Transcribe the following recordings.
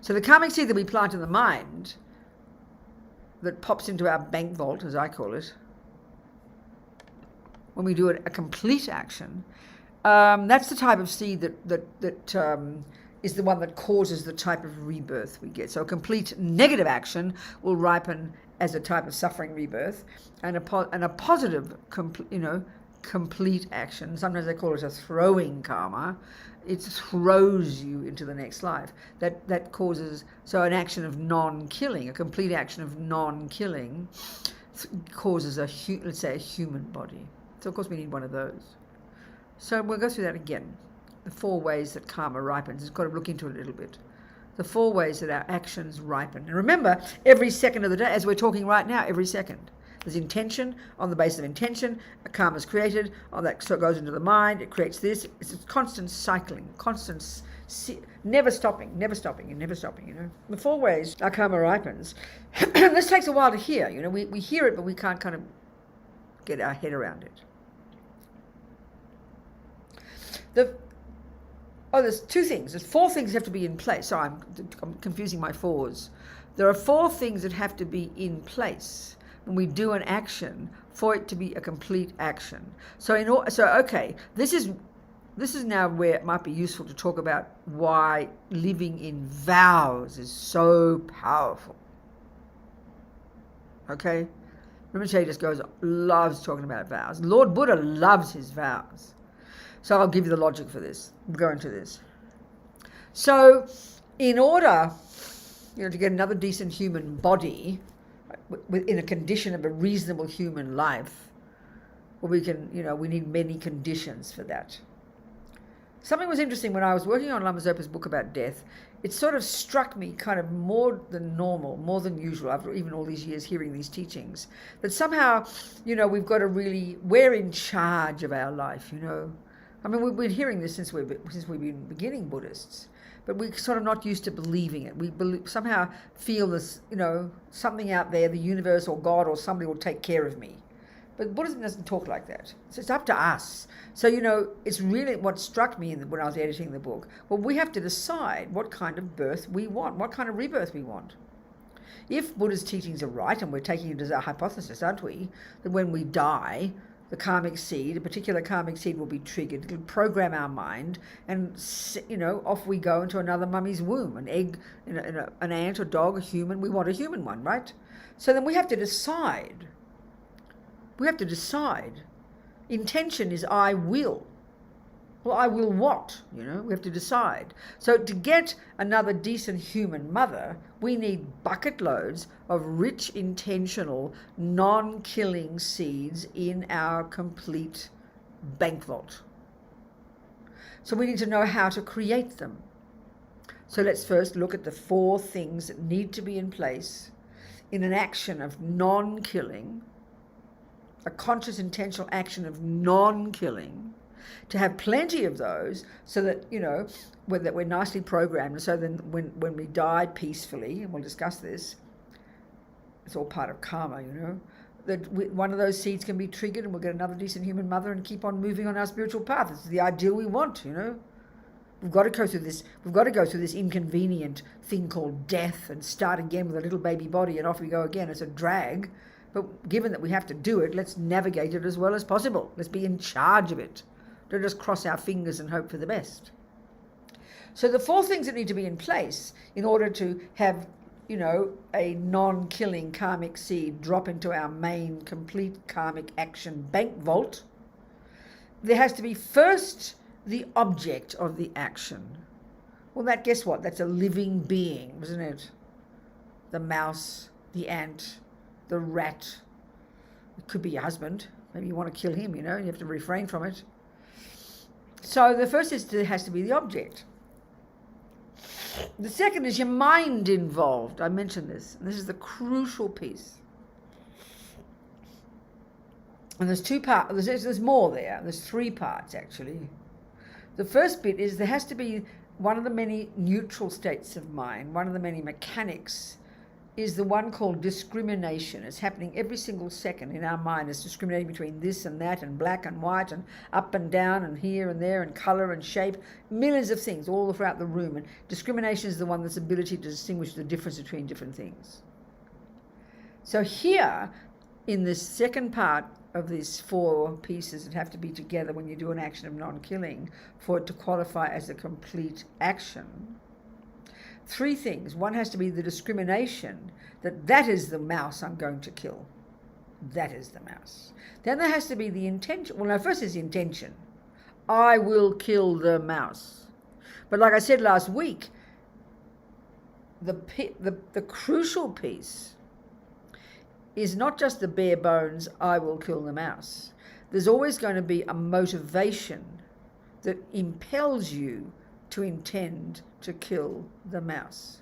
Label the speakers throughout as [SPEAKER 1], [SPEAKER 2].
[SPEAKER 1] So the karmic seed that we plant in the mind, that pops into our bank vault, as I call it, when we do a complete action, that's the type of seed that is the one that causes the type of rebirth we get. So a complete negative action will ripen as a type of suffering rebirth, and a positive, complete action. Sometimes they call it a throwing karma. It throws you into the next life. That causes, so an action of non-killing, a complete action of non-killing causes let's say a human body. So of course we need one of those. So we'll go through that again. The 4 ways that karma ripens. It's got to look into it a little bit. The 4 ways that our actions ripen. And remember, every second of the day, as we're talking right now, every second. There's intention. On the basis of intention, a karma is created. So it goes into the mind. It creates this. It's a constant cycling, never stopping, and never stopping. The 4 ways our karma ripens. This takes a while to hear. We hear it, but we can't kind of get our head around it. There's 2 things. There's 4 things that have to be in place. So I'm confusing my 4s. There are 4 things that have to be in place when we do an action for it to be a complete action. Okay, this is now where it might be useful to talk about why living in vows is so powerful. Okay? Rinpoche just loves talking about vows. Lord Buddha loves his vows. So I'll give you the logic for this. We'll go into this. So in order, to get another decent human body in a condition of a reasonable human life, we need many conditions for that. Something was interesting when I was working on Lama Zopa's book about death. It sort of struck me kind of more than normal, more than usual, after even all these years hearing these teachings, that somehow, we've got to we're in charge of our life, I mean, we've been hearing this since we've been beginning Buddhists, but we're sort of not used to believing it. We somehow feel this, something out there, the universe or God or somebody will take care of me. But Buddhism doesn't talk like that. So it's up to us. So, it's really what struck me when I was editing the book. Well, we have to decide what kind of birth we want, what kind of rebirth we want. If Buddha's teachings are right, and we're taking it as a hypothesis, aren't we, that when we die, the karmic seed, a particular karmic seed will be triggered. It'll program our mind, and off we go into another mummy's womb. An egg, an ant, a dog, a human. We want a human one, right? So then we have to decide. Intention is I will. Well, I will what? We have to decide. So to get another decent human mother, we need bucket loads of rich, intentional, non-killing seeds in our complete bank vault. So we need to know how to create them. So let's first look at the 4 things that need to be in place in an action of non-killing, a conscious, intentional action of non-killing, to have plenty of those so that, that we're nicely programmed. So then when we die peacefully, and we'll discuss this, it's all part of karma, that one of those seeds can be triggered and we'll get another decent human mother and keep on moving on our spiritual path. It's the ideal we want, We've got to go through this inconvenient thing called death and start again with a little baby body, and off we go again. It's a drag. But given that we have to do it, let's navigate it as well as possible. Let's be in charge of it. Don't just cross our fingers and hope for the best. So the 4 things that need to be in place in order to have, a non-killing karmic seed drop into our main complete karmic action bank vault, there has to be first the object of the action. Well, guess what? That's a living being, isn't it? The mouse, the ant, the rat. It could be your husband. Maybe you want to kill him, you have to refrain from it. So the first has to be the object. The second is your mind involved. I mentioned this. And this is the crucial piece. And there's 2 parts. There's more there. There's 3 parts, actually. The first bit is there has to be one of the many neutral states of mind, one of the many mechanics is the one called discrimination. It's happening every single second in our mind. It's discriminating between this and that and black and white and up and down and here and there and colour and shape, millions of things all throughout the room. And discrimination is the one that's ability to distinguish the difference between different things. So here, in this second part of these 4 pieces that have to be together when you do an action of non-killing for it to qualify as a complete action, 3 things. One has to be the discrimination that is the mouse I'm going to kill. That is the mouse. Then there has to be the intention. Well, no, first is the intention. I will kill the mouse. But like I said last week, the crucial piece is not just the bare bones, I will kill the mouse. There's always going to be a motivation that impels you to intend to kill the mouse.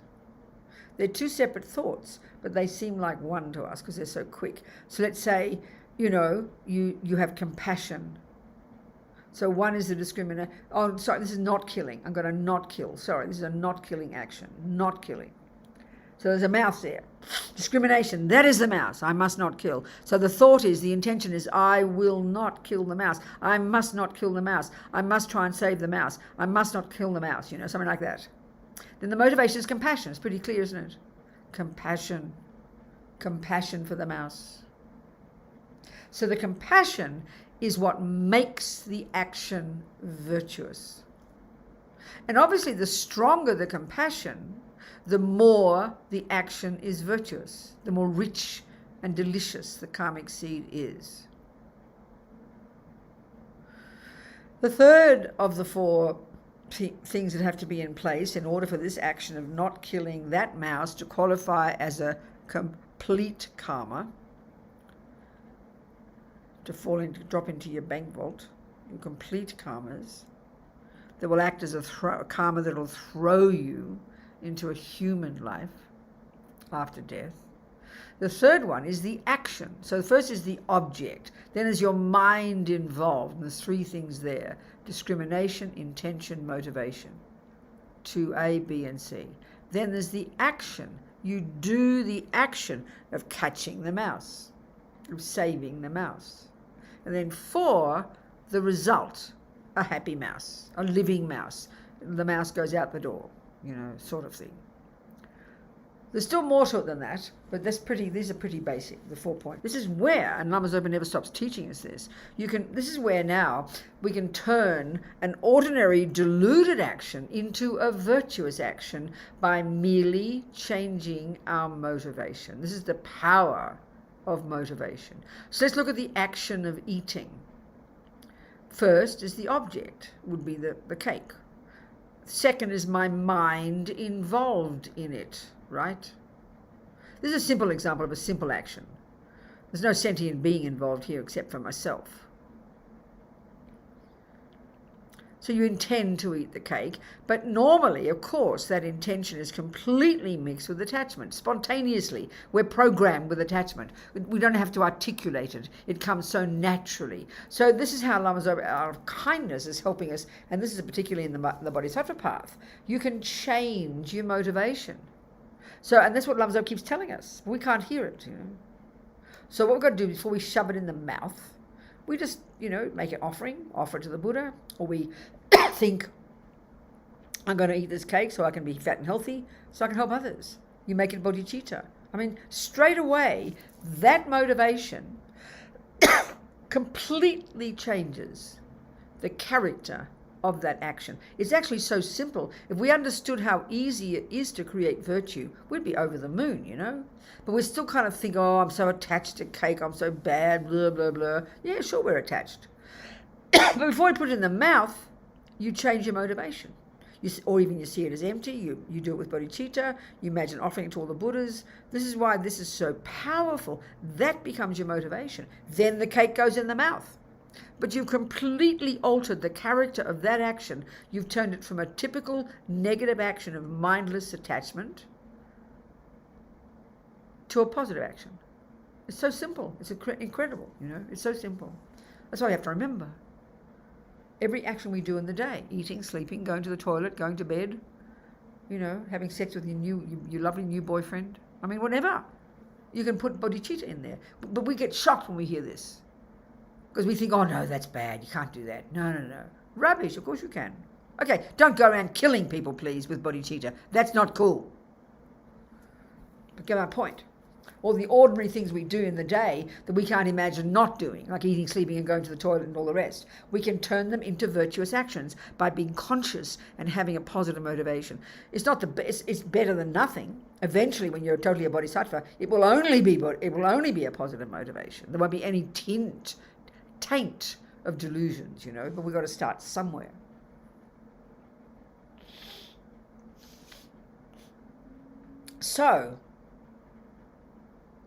[SPEAKER 1] They're 2 separate thoughts, but they seem like one to us because they're so quick. So let's say, you have compassion. So one is the discrimination. Oh, sorry, this is not killing. I'm going to not kill. Sorry, this is a not killing action. Not killing. So there's a mouse there. Discrimination, that is the mouse. I must not kill. So the thought is, the intention is, I will not kill the mouse. I must not kill the mouse. I must try and save the mouse. I must not kill the mouse, something like that. Then the motivation is compassion. It's pretty clear, isn't it? Compassion. Compassion for the mouse. So the compassion is what makes the action virtuous. And obviously the stronger the compassion, the more the action is virtuous, the more rich and delicious the karmic seed is. The third of the 4 things that have to be in place in order for this action of not killing that mouse to qualify as a complete karma, to drop into your bank vault, your complete karmas, that will act as a karma that will throw you into a human life after death. The third one is the action. So the first is the object. Then is your mind involved. And there's 3 things there. Discrimination, intention, motivation. 2A, B, and C. Then there's the action. You do the action of catching the mouse, of saving the mouse. And then 4, the result, a happy mouse, a living mouse. The mouse goes out the door, sort of thing. There's still more to it than that, but these are pretty basic, the 4 points. This is where, and Lama Zopa never stops teaching us this, this is where now we can turn an ordinary deluded action into a virtuous action by merely changing our motivation. This is the power of motivation. So let's look at the action of eating. First is the object, would be the cake. Second is my mind involved in it, right? This is a simple example of a simple action. There's no sentient being involved here except for myself. So you intend to eat the cake, but normally, of course, that intention is completely mixed with attachment. Spontaneously, we're programmed with attachment. We don't have to articulate it. It comes so naturally. So this is how Lama Zopa, our kindness, is helping us, and this is particularly in the Bodhisattva path. You can change your motivation. So, and that's what Lama Zopa keeps telling us. We can't hear it, So what we've got to do before we shove it in the mouth, we just, make an offering, offer it to the Buddha, or we think, I'm going to eat this cake so I can be fat and healthy, so I can help others. You make it bodhicitta. I mean, straight away, that motivation completely changes the character of that action. It's actually so simple. If we understood how easy it is to create virtue, we'd be over the moon, But we still kind of think, oh, I'm so attached to cake, I'm so bad, blah, blah, blah. Yeah, sure, we're attached. But before you put it in the mouth, you change your motivation. Or even you see it as empty, you do it with bodhicitta, you imagine offering it to all the Buddhas. This is why this is so powerful. That becomes your motivation. Then the cake goes in the mouth. But you've completely altered the character of that action. You've turned it from a typical negative action of mindless attachment to a positive action. It's so simple. It's incredible, It's so simple. That's all you have to remember. Every action we do in the day, eating, sleeping, going to the toilet, going to bed, having sex with your lovely new boyfriend, I mean, whatever. You can put bodhicitta in there. But we get shocked when we hear this. Because we think, oh no, that's bad. You can't do that. No. Rubbish, of course you can. Okay, don't go around killing people, please, with bodhicitta. That's not cool. But get my point. All the ordinary things we do in the day that we can't imagine not doing, like eating, sleeping, and going to the toilet and all the rest, we can turn them into virtuous actions by being conscious and having a positive motivation. It's not the best. It's better than nothing. Eventually, when you're totally a bodhisattva, it will only be a positive motivation. There won't be any taint of delusions, but we've got to start somewhere. So,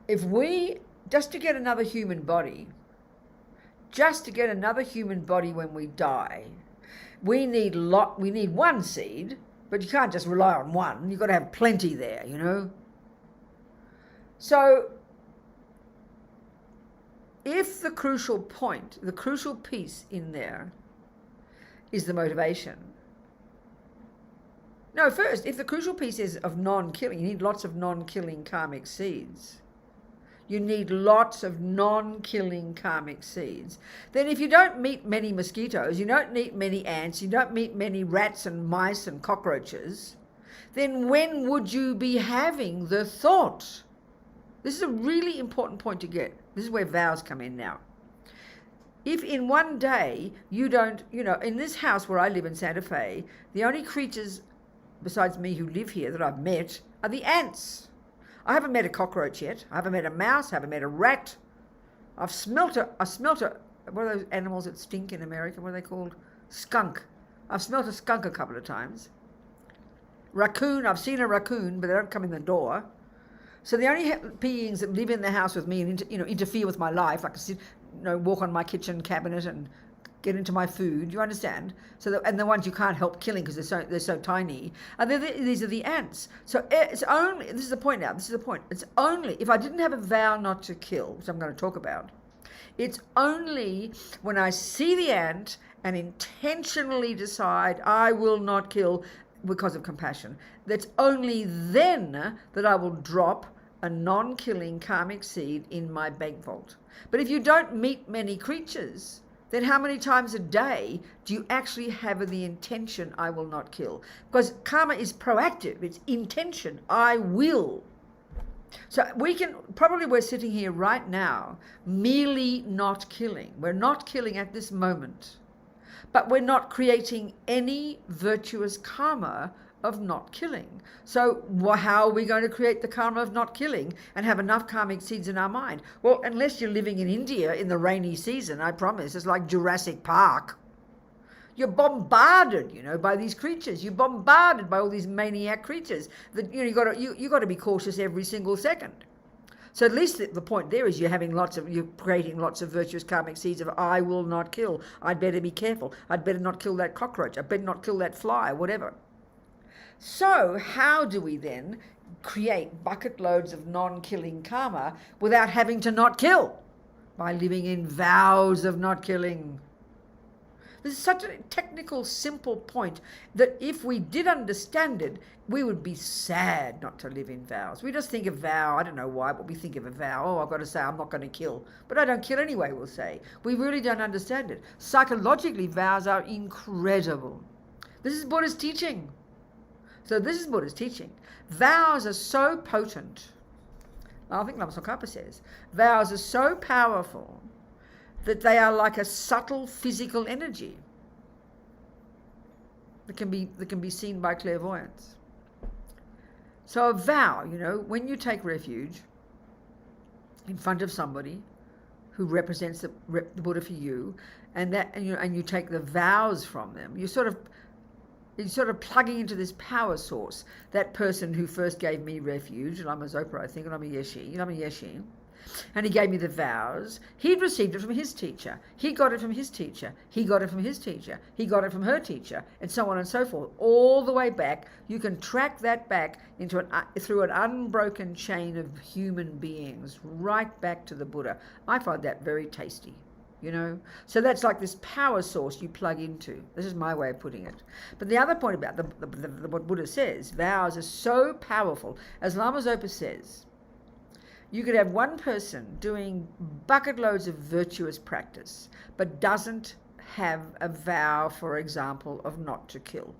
[SPEAKER 1] if we, just to get another human body when we die, we need one seed, but you can't just rely on one. You've got to have plenty there, So, if the crucial piece in there is the motivation. No, first, if the crucial piece is of non-killing, you need lots of non-killing karmic seeds. Then if you don't meet many mosquitoes, you don't meet many ants, you don't meet many rats and mice and cockroaches, then when would you be having the thought? This is a really important point to get. This is where vows come in now. If in one day you don't, in this house where I live in Santa Fe, the only creatures besides me who live here that I've met are the ants. I haven't met a cockroach yet. I haven't met a mouse. I haven't met a rat. I smelt a, what are those animals that stink in America? What are they called? Skunk. I've smelt a skunk a couple of times. Raccoon, I've seen a raccoon, but they don't come in the door. So the only beings that live in the house with me and interfere with my life, like walk on my kitchen cabinet and get into my food. You understand? And the ones you can't help killing because they're so tiny. And these are the ants. So it's only. This is the point now. This is the point. It's only if I didn't have a vow not to kill, which I'm going to talk about. It's only when I see the ant and intentionally decide I will not kill because of compassion. That's only then that I will drop a non-killing karmic seed in my bank vault. But if you don't meet many creatures, then how many times a day do you actually have the intention, I will not kill? Because karma is proactive. It's intention. I will. So we're sitting here right now, merely not killing. We're not killing at this moment. But we're not creating any virtuous karma of not killing. So how are we going to create the karma of not killing and have enough karmic seeds in our mind? Well, unless you're living in India in the rainy season, I promise, it's like Jurassic Park. You're bombarded, by these creatures. You're bombarded by all these maniac creatures. That you got to be cautious every single second. So at least the point there is you're creating lots of virtuous karmic seeds of I will not kill. I'd better be careful. I'd better not kill that cockroach. I'd better not kill that fly, whatever. So how do we then create bucket loads of non-killing karma without having to not kill? By living in vows of not killing. This is such a technical, simple point that if we did understand it, we would be sad not to live in vows. We just think of vow, I don't know why, but we think of a vow. Oh, I've got to say I'm not going to kill. But I don't kill anyway, we'll say. We really don't understand it. Psychologically, vows are incredible. This is Buddha's teaching. So this is Buddha's teaching. Vows are so potent. I think Lama Tsongkhapa says, vows are so powerful that they are like a subtle physical energy that can be seen by clairvoyance. So a vow, when you take refuge in front of somebody who represents the Buddha for you, and you take the vows from them, you're sort of plugging into this power source. That person who first gave me refuge, Lama Zopa, I think, Lama Yeshe, and he gave me the vows. He'd received it from his teacher. He got it from his teacher. He got it from his teacher. He got it from her teacher, and so on and so forth. All the way back, you can track that back through an unbroken chain of human beings, right back to the Buddha. I find that very tasty. you know. So that's like this power source you plug into. This is my way of putting it. But the other point about what Buddha says, vows are so powerful. As Lama Zopa says, you could have one person doing bucket loads of virtuous practice, but doesn't have a vow, for example, of not to kill.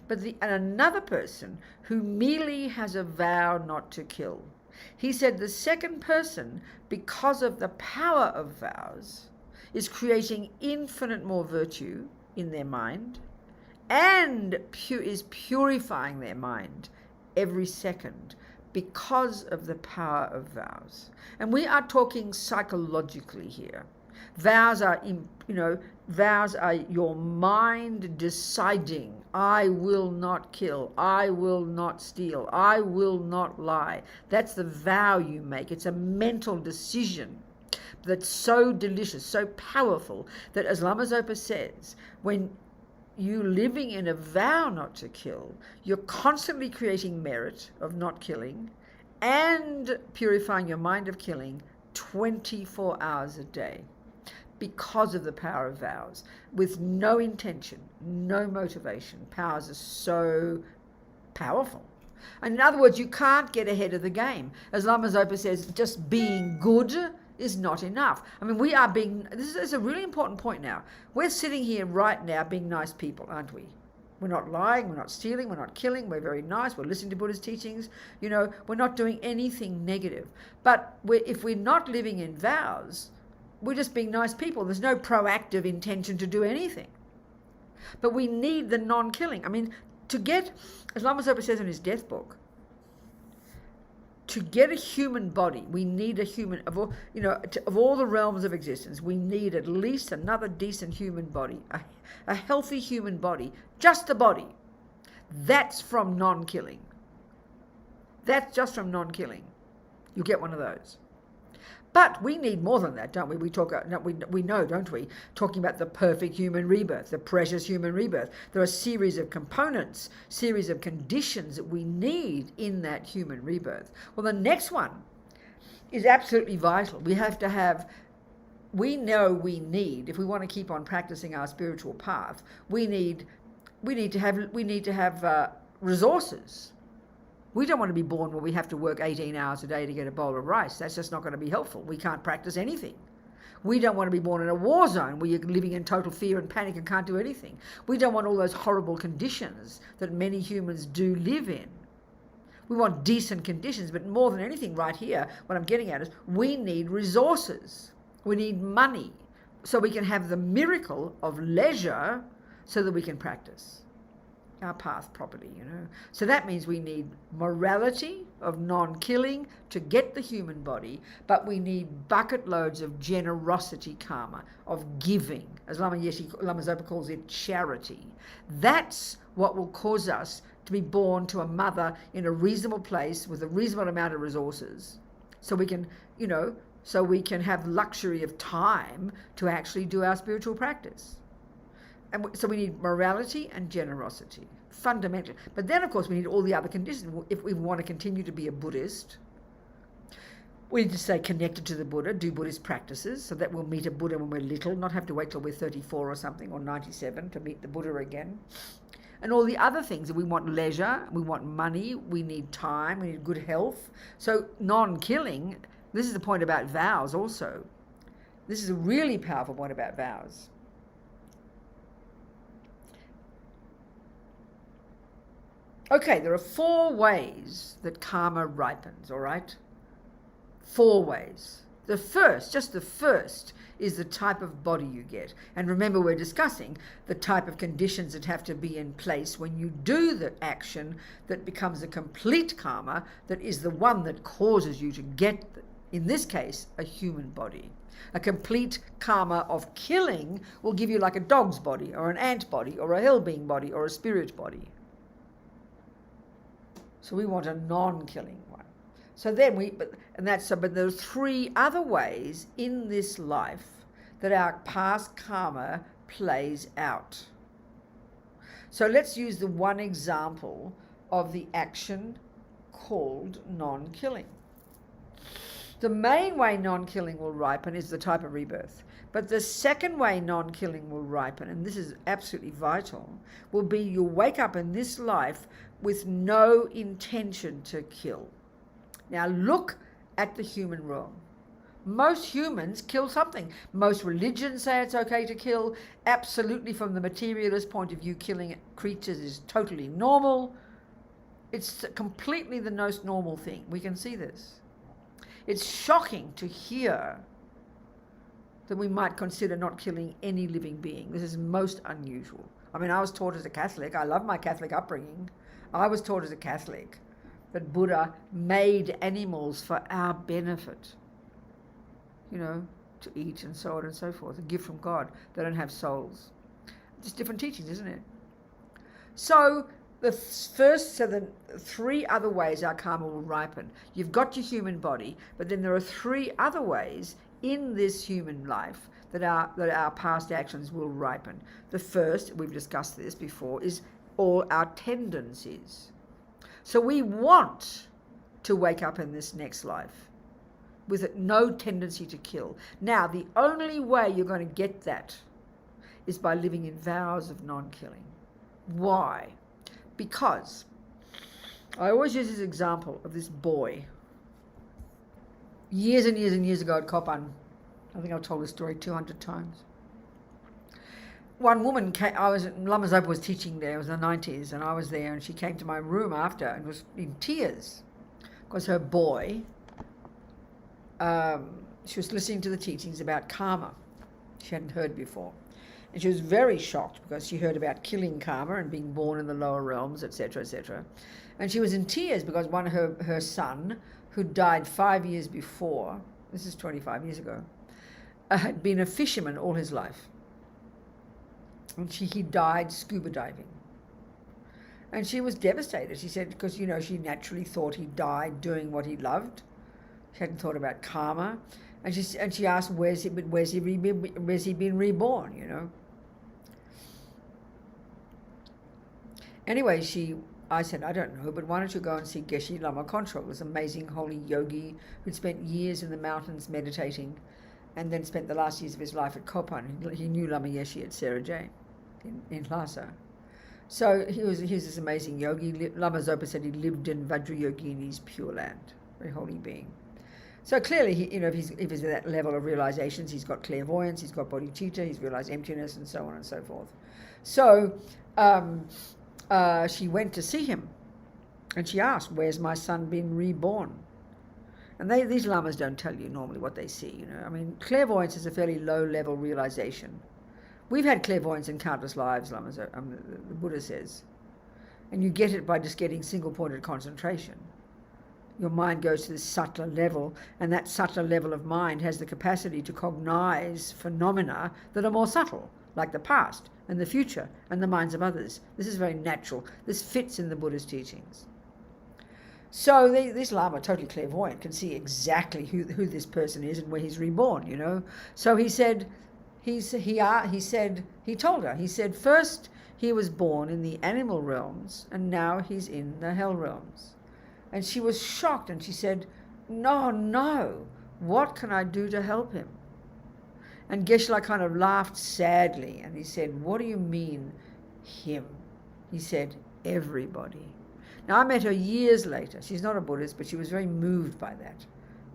[SPEAKER 1] And another person who merely has a vow not to kill. He said the second person, because of the power of vows, is creating infinite more virtue in their mind and is purifying their mind every second because of the power of vows. And we are talking psychologically here. Vows are, vows are your mind deciding, I will not kill, I will not steal, I will not lie. That's the vow you make. It's a mental decision that's so delicious, so powerful, that as Lama Zopa says, when you living in a vow not to kill, you're constantly creating merit of not killing and purifying your mind of killing 24 hours a day because of the power of vows, with no intention, no motivation. Powers are so powerful. And in other words, you can't get ahead of the game. As Lama Zopa says, just being good is not enough. I mean, this is a really important point now. We're sitting here right now being nice people, aren't we? We're not lying, we're not stealing, we're not killing, we're very nice, we're listening to Buddha's teachings, we're not doing anything negative. But if we're not living in vows, we're just being nice people. There's no proactive intention to do anything. But we need the non-killing. I mean, as Lama Zopa says in his death book, to get a human body, we need a human, of all the realms of existence, we need at least another decent human body, a healthy human body, just a body. That's from non-killing. That's just from non-killing. You get one of those. But we need more than that, don't we? We know, don't we? Talking about the perfect human rebirth, the precious human rebirth. There are a series of components, series of conditions that we need in that human rebirth. Well, the next one is absolutely vital. We know we need, if we want to keep on practicing our spiritual path, we need to have resources. We don't want to be born where we have to work 18 hours a day to get a bowl of rice. That's just not going to be helpful. We can't practice anything. We don't want to be born in a war zone where you're living in total fear and panic and can't do anything. We don't want all those horrible conditions that many humans do live in. We want decent conditions, but more than anything right here, what I'm getting at is we need resources. We need money so we can have the miracle of leisure so that we can practice our path properly, So that means we need morality of non-killing to get the human body, but we need bucket loads of generosity karma, of giving, as Lama Zopa calls it, charity. That's what will cause us to be born to a mother in a reasonable place with a reasonable amount of resources, so we can, have luxury of time to actually do our spiritual practice. And so we need morality and generosity, fundamentally. But then, of course, we need all the other conditions. If we want to continue to be a Buddhist, we need to stay connected to the Buddha, do Buddhist practices, so that we'll meet a Buddha when we're little, not have to wait till we're 34 or something, or 97 to meet the Buddha again. And all the other things, we want leisure, we want money, we need time, we need good health. So non-killing, this is the point about vows also. This is a really powerful point about vows. Okay, there are 4 ways that karma ripens, all right? 4 ways. The first is the type of body you get. And remember, we're discussing the type of conditions that have to be in place when you do the action that becomes a complete karma, that is the one that causes you to get, in this case, a human body. A complete karma of killing will give you like a dog's body, or an ant body, or a hell being body, or a spirit body. So we want a non-killing one. So then but there are 3 other ways in this life that our past karma plays out. So let's use the one example of the action called non-killing. The main way non-killing will ripen is the type of rebirth. But the second way non-killing will ripen, and this is absolutely vital, will be you'll wake up in this life with no intention to kill. Now look at the human realm. Most humans kill something. Most religions say it's okay to kill. Absolutely, from the materialist point of view, killing creatures is totally normal. It's completely the most normal thing. We can see this. It's shocking to hear that we might consider not killing any living being. This is most unusual. I mean, I was taught as a Catholic, I love my Catholic upbringing, I was taught as a Catholic that Buddha made animals for our benefit, to eat and so on and so forth, a gift from God. They don't have souls. Just different teachings, isn't it? So the three other ways our karma will ripen. You've got your human body, but then there are three other ways in this human life that our past actions will ripen. The first, we've discussed this before, is all our tendencies. So we want to wake up in this next life with no tendency to kill. Now, the only way you're going to get that is by living in vows of non-killing. Why? Because I always use this example of this boy. Years and years and years ago at Kopan, I think I've told this story 200 times. One woman came, Lama Zopa was teaching there, it was in the 90s, and I was there, and she came to my room after and was in tears because her boy, she was listening to the teachings about karma. She hadn't heard before. And she was very shocked because she heard about killing karma and being born in the lower realms, etc., etc. And she was in tears because her son, who died 5 years before, this is 25 years ago, had been a fisherman all his life. And he died scuba diving. And she was devastated. She said, because, she naturally thought he died doing what he loved. She hadn't thought about karma. And she asked, where's he been reborn, Anyway, I said, I don't know, but why don't you go and see Geshe Lama Kongtrul, this amazing holy yogi who'd spent years in the mountains meditating and then spent the last years of his life at Kopan. He knew Lama Yeshe at Serajay in Lhasa. So he was this amazing yogi. Lama Zopa said he lived in Vajrayogini's pure land, very holy being. So clearly, if he's at that level of realizations, he's got clairvoyance, he's got bodhicitta, he's realized emptiness, and so on and so forth. So she went to see him, and she asked, where's my son been reborn? And these lamas don't tell you normally what they see, I mean, clairvoyance is a fairly low-level realization. We've had clairvoyance in countless lives, lamas, the Buddha says. And you get it by just getting single-pointed concentration. Your mind goes to this subtler level, and that subtler level of mind has the capacity to cognize phenomena that are more subtle, like the past and the future and the minds of others. This is very natural. This fits in the Buddha's teachings. So this Lama, totally clairvoyant, can see exactly who this person is and where he's reborn, So he said, he told her, first he was born in the animal realms and now he's in the hell realms. And she was shocked and she said, no, what can I do to help him? And Geshe-la kind of laughed sadly and he said, what do you mean, him? He said, everybody. Now, I met her years later. She's not a Buddhist, but she was very moved by that.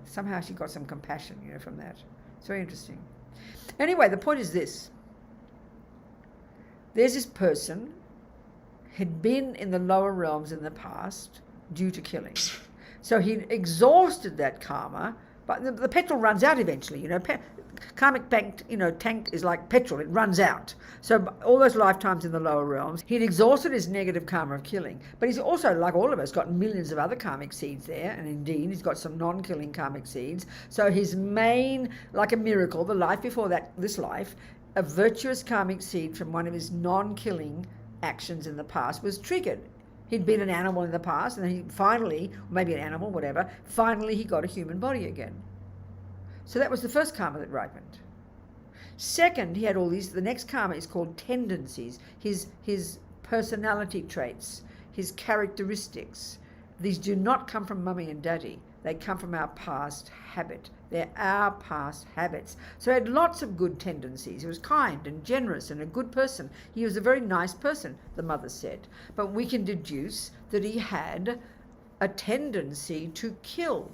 [SPEAKER 1] Somehow she got some compassion, from that. It's very interesting. Anyway, the point is this. There's this person had been in the lower realms in the past due to killing. So he exhausted that karma, but the petrol runs out eventually, karmic tank, tank is like petrol, it runs out. So all those lifetimes in the lower realms, he'd exhausted his negative karma of killing. But he's also, like all of us, got millions of other karmic seeds there, and indeed he's got some non-killing karmic seeds. So his main, like a miracle, the life before this life, a virtuous karmic seed from one of his non-killing actions in the past was triggered. He'd been an animal in the past, and then he finally, maybe an animal, whatever, finally he got a human body again. So that was the first karma that ripened. Second, he had all these, the next karma is called tendencies, his personality traits, his characteristics. These do not come from mummy and daddy. They come from our past habit. They're our past habits. So he had lots of good tendencies. He was kind and generous and a good person. He was a very nice person, the mother said. But we can deduce that he had a tendency to kill.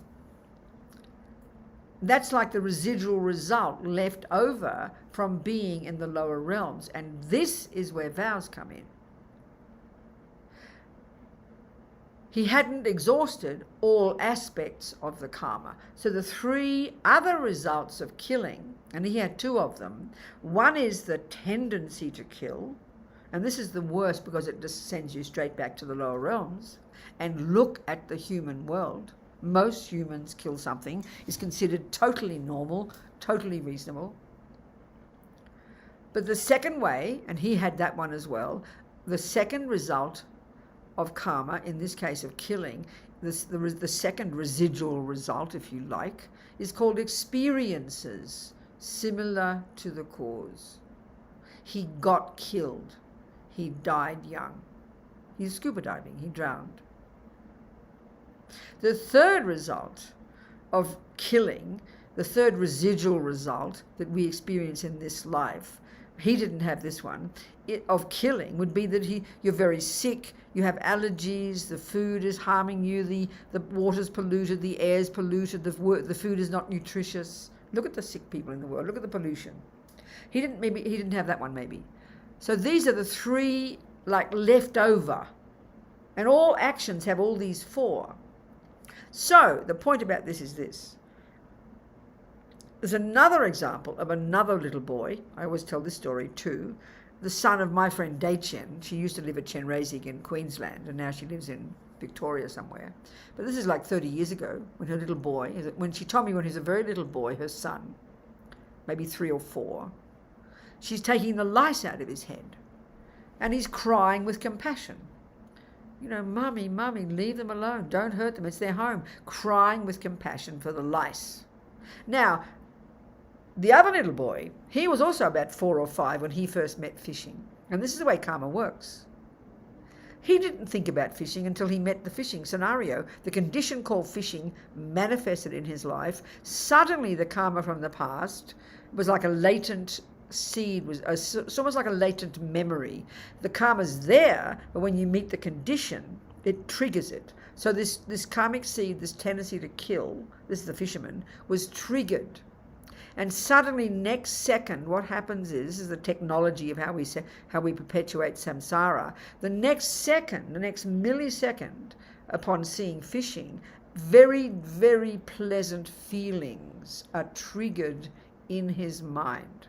[SPEAKER 1] That's like the residual result left over from being in the lower realms. And this is where vows come in. He hadn't exhausted all aspects of the karma. So the three other results of killing, and he had two of them, one is the tendency to kill, and this is the worst because it just sends you straight back to the lower realms. And look at the human world. Most humans kill something, is considered totally normal, totally reasonable. But the second way, and he had that one as well, the second result of karma, in this case of killing, the second residual result, if you like, is called experiences similar to the cause. He got killed. He died young. He's scuba diving. He drowned. The third result of killing, the third residual result that we experience in this life, he didn't have this one, of killing would be that you're very sick, you have allergies, the food is harming you, the water's polluted, the air's polluted, the food is not nutritious. Look at the sick people in the world, look at the pollution. He didn't have that one maybe. So these are the three like left over. And all actions have all these four. So the point about this is this. There's another example of another little boy. I always tell this story too. The son of my friend Daichen. She used to live at Chenrezig in Queensland, and now she lives in Victoria somewhere. But this is like 30 years ago, when her little boy, when she told me when he was a very little boy, her son, maybe 3 or 4, she's taking the lice out of his head. And he's crying with compassion. You know, mummy, leave them alone. Don't hurt them. It's their home. Crying with compassion for the lice. Now, the other little boy, he was also about 4 or 5 when he first met fishing. And this is the way karma works. He didn't think about fishing until he met the fishing scenario. The condition called fishing manifested in his life. Suddenly the karma from the past was like a latent seed, it's almost like a latent memory. The karma's there, but when you meet the condition, it triggers it. So this karmic seed, this tendency to kill, this is the fisherman, was triggered. And suddenly next second, what happens is, this is the technology of how we perpetuate samsara. The next second, the next millisecond, upon seeing fishing, very, very pleasant feelings are triggered in his mind.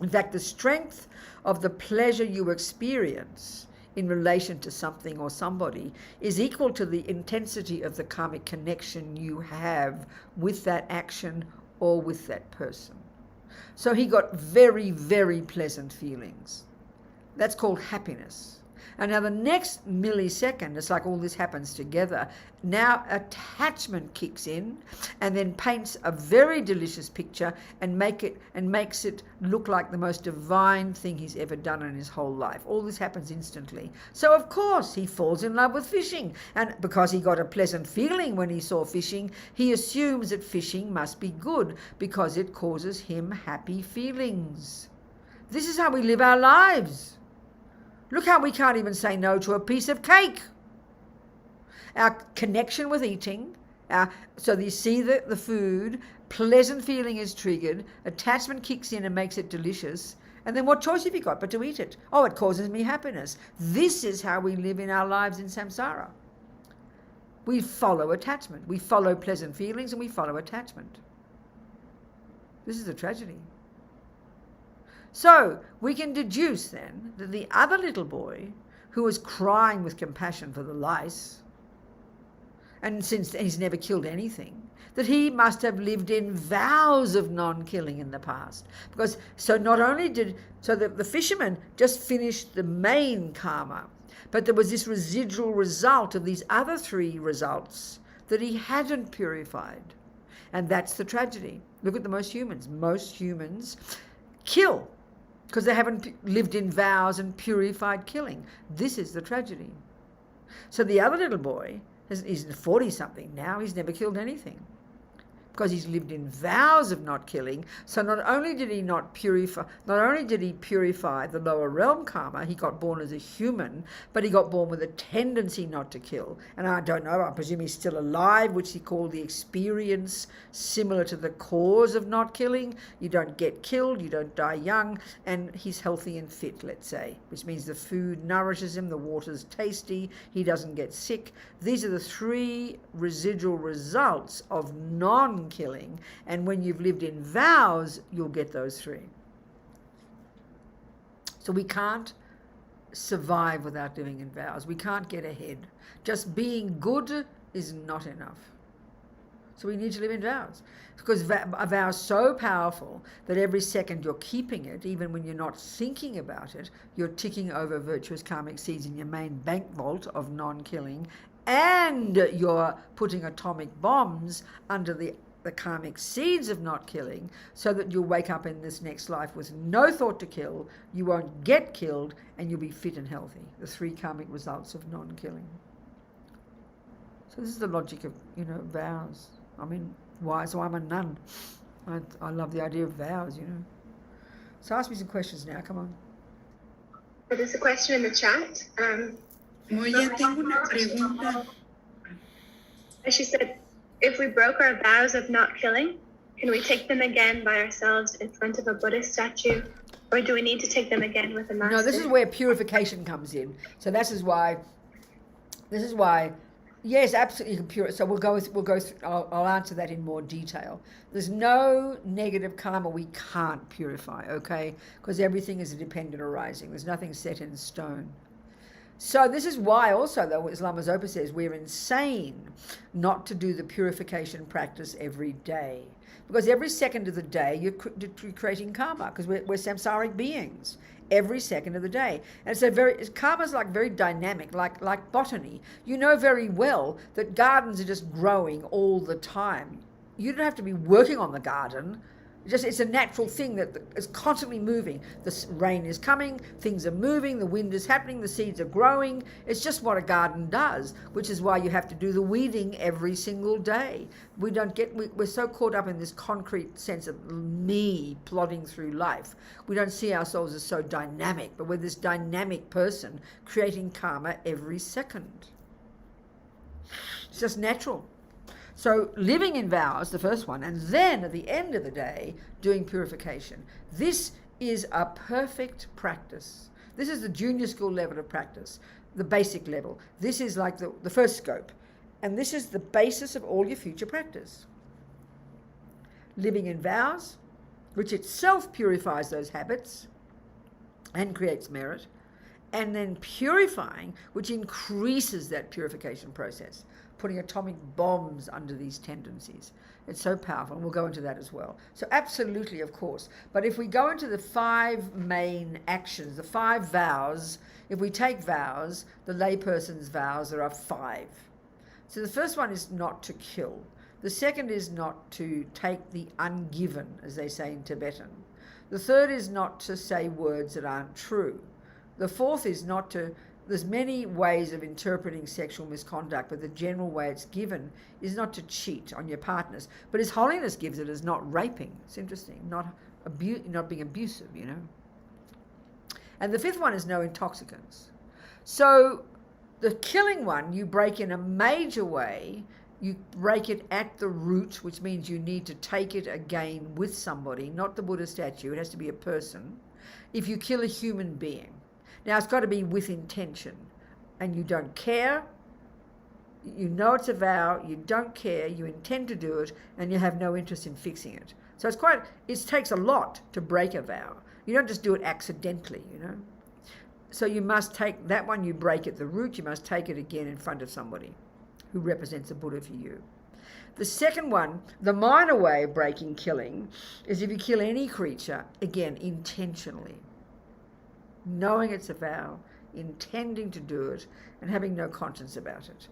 [SPEAKER 1] In fact, the strength of the pleasure you experience in relation to something or somebody is equal to the intensity of the karmic connection you have with that action or with that person. So he got very, very pleasant feelings. That's called happiness. And now the next millisecond, it's like all this happens together. Now attachment kicks in and then paints a very delicious picture and makes it look like the most divine thing he's ever done in his whole life. All this happens instantly. So of course he falls in love with fishing. And because he got a pleasant feeling when he saw fishing, he assumes that fishing must be good because it causes him happy feelings. This is how we live our lives. Look how we can't even say no to a piece of cake. Our connection with eating, so you see the food, pleasant feeling is triggered, attachment kicks in and makes it delicious, and then what choice have you got but to eat it? Oh, it causes me happiness. This is how we live in our lives in samsara. We follow attachment. We follow pleasant feelings and we follow attachment. This is a tragedy. So we can deduce then that the other little boy who was crying with compassion for the lice, and since he's never killed anything, that he must have lived in vows of non-killing in the past. Because the fisherman just finished the main karma, but there was this residual result of these other 3 results that he hadn't purified. And that's the tragedy. Look at most humans. Most humans kill because they haven't lived in vows and purified killing. This is the tragedy. So the other little boy He's 40-something now. He's never killed anything, because he's lived in vows of not killing. So not only did he purify the lower realm karma, he got born as a human, but he got born with a tendency not to kill. And I don't know, I presume he's still alive, which he called the experience similar to the cause of not killing. You don't get killed, you don't die young, and he's healthy and fit, let's say, which means the food nourishes him, the water's tasty, he doesn't get sick. These are the 3 residual results of non-killing, and when you've lived in vows, you'll get those 3. So we can't survive without living in vows. We can't get ahead. Just being good is not enough. So we need to live in vows, because a vow is so powerful that every second you're keeping it, even when you're not thinking about it, you're ticking over virtuous karmic seeds in your main bank vault of non-killing, and you're putting atomic bombs under the karmic seeds of not killing, so that you'll wake up in this next life with no thought to kill, you won't get killed, and you'll be fit and healthy. The 3 karmic results of non-killing. So this is the logic of, vows. I mean, why? So I'm a nun. I love the idea of vows, So ask me some questions now, come on.
[SPEAKER 2] There's a question in the chat.
[SPEAKER 3] Moya, tengo una pregunta.
[SPEAKER 2] She said, if we broke our vows of not killing, can we take them again by ourselves in front of a Buddhist statue? Or do we need to take them again with a master?
[SPEAKER 1] No, this is where purification comes in. So this is why, yes, absolutely, you can purify. So we'll go through, I'll answer that in more detail. There's no negative karma we can't purify, okay? Because everything is a dependent arising. There's nothing set in stone. So this is why also, though, as Lama Zopa says, we're insane not to do the purification practice every day. Because every second of the day, you're creating karma, because we're samsaric beings. Every second of the day. And so karma's like very dynamic, like botany. You know very well that gardens are just growing all the time. You don't have to be working on the garden. It's a natural thing that is constantly moving. The rain is coming, things are moving, the wind is happening, the seeds are growing. It's just what a garden does, which is why you have to do the weeding every single day. We're so caught up in this concrete sense of me plodding through life. We don't see ourselves as so dynamic, but we're this dynamic person creating karma every second. It's just natural. So living in vows, the first one, and then at the end of the day, doing purification. This is a perfect practice. This is the junior school level of practice, the basic level. This is like the first scope. And this is the basis of all your future practice. Living in vows, which itself purifies those habits and creates merit. And then purifying, which increases that purification process. Putting atomic bombs under these tendencies. It's so powerful, and we'll go into that as well. So absolutely, of course. But if we go into the 5 main actions, the 5 vows, if we take vows, the layperson's vows, there are 5. So the first one is not to kill. The second is not to take the ungiven, as they say in Tibetan. The third is not to say words that aren't true. The fourth is not to... There's many ways of interpreting sexual misconduct, but the general way it's given is not to cheat on your partners. But His Holiness gives it as not raping. It's interesting, not being abusive, And the 5th one is no intoxicants. So the killing one, you break in a major way. You break it at the root, which means you need to take it again with somebody, not the Buddha statue. It has to be a person. If you kill a human being. Now, it's got to be with intention, and you don't care, you know it's a vow, you don't care, you intend to do it, and you have no interest in fixing it. So it takes a lot to break a vow. You don't just do it accidentally, So you must take that one, you break at the root, you must take it again in front of somebody who represents a Buddha for you. The second one, the minor way of breaking killing, is if you kill any creature, again, intentionally. Knowing it's a vow, intending to do it, and having no conscience about it.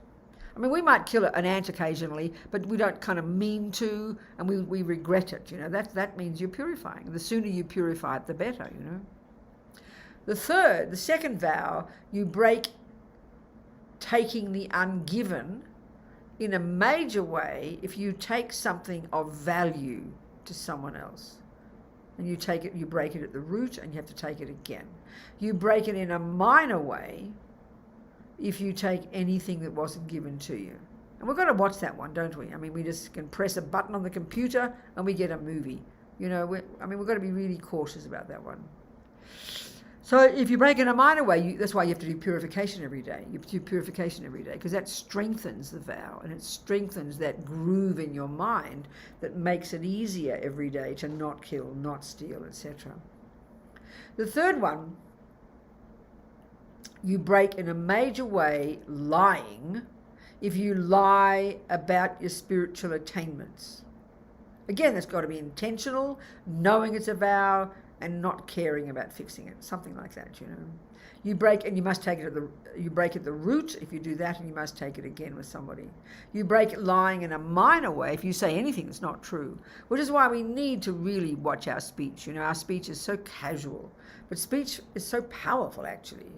[SPEAKER 1] I mean, we might kill an ant occasionally, but we don't kind of mean to, and we regret it, That means you're purifying. The sooner you purify it, the better, The second vow, you break taking the ungiven, in a major way if you take something of value to someone else. And you take it, you break it at the root, and you have to take it again. You break it in a minor way if you take anything that wasn't given to you. And we've got to watch that one, don't we? I mean, we just can press a button on the computer and we get a movie. You know, we've got to be really cautious about that one. So if you break in a minor way, that's why you have to do purification every day. You do purification every day because that strengthens the vow, and it strengthens that groove in your mind that makes it easier every day to not kill, not steal, etc. The third one, you break in a major way lying if you lie about your spiritual attainments. Again, that's got to be intentional, knowing it's a vow, and not caring about fixing it, something like that, you know. You break, and you must take it at you break at the root if you do that, and you must take it again with somebody. You break lying in a minor way if you say anything that's not true, which is why we need to really watch our speech. You know, our speech is so casual, but speech is so powerful, actually.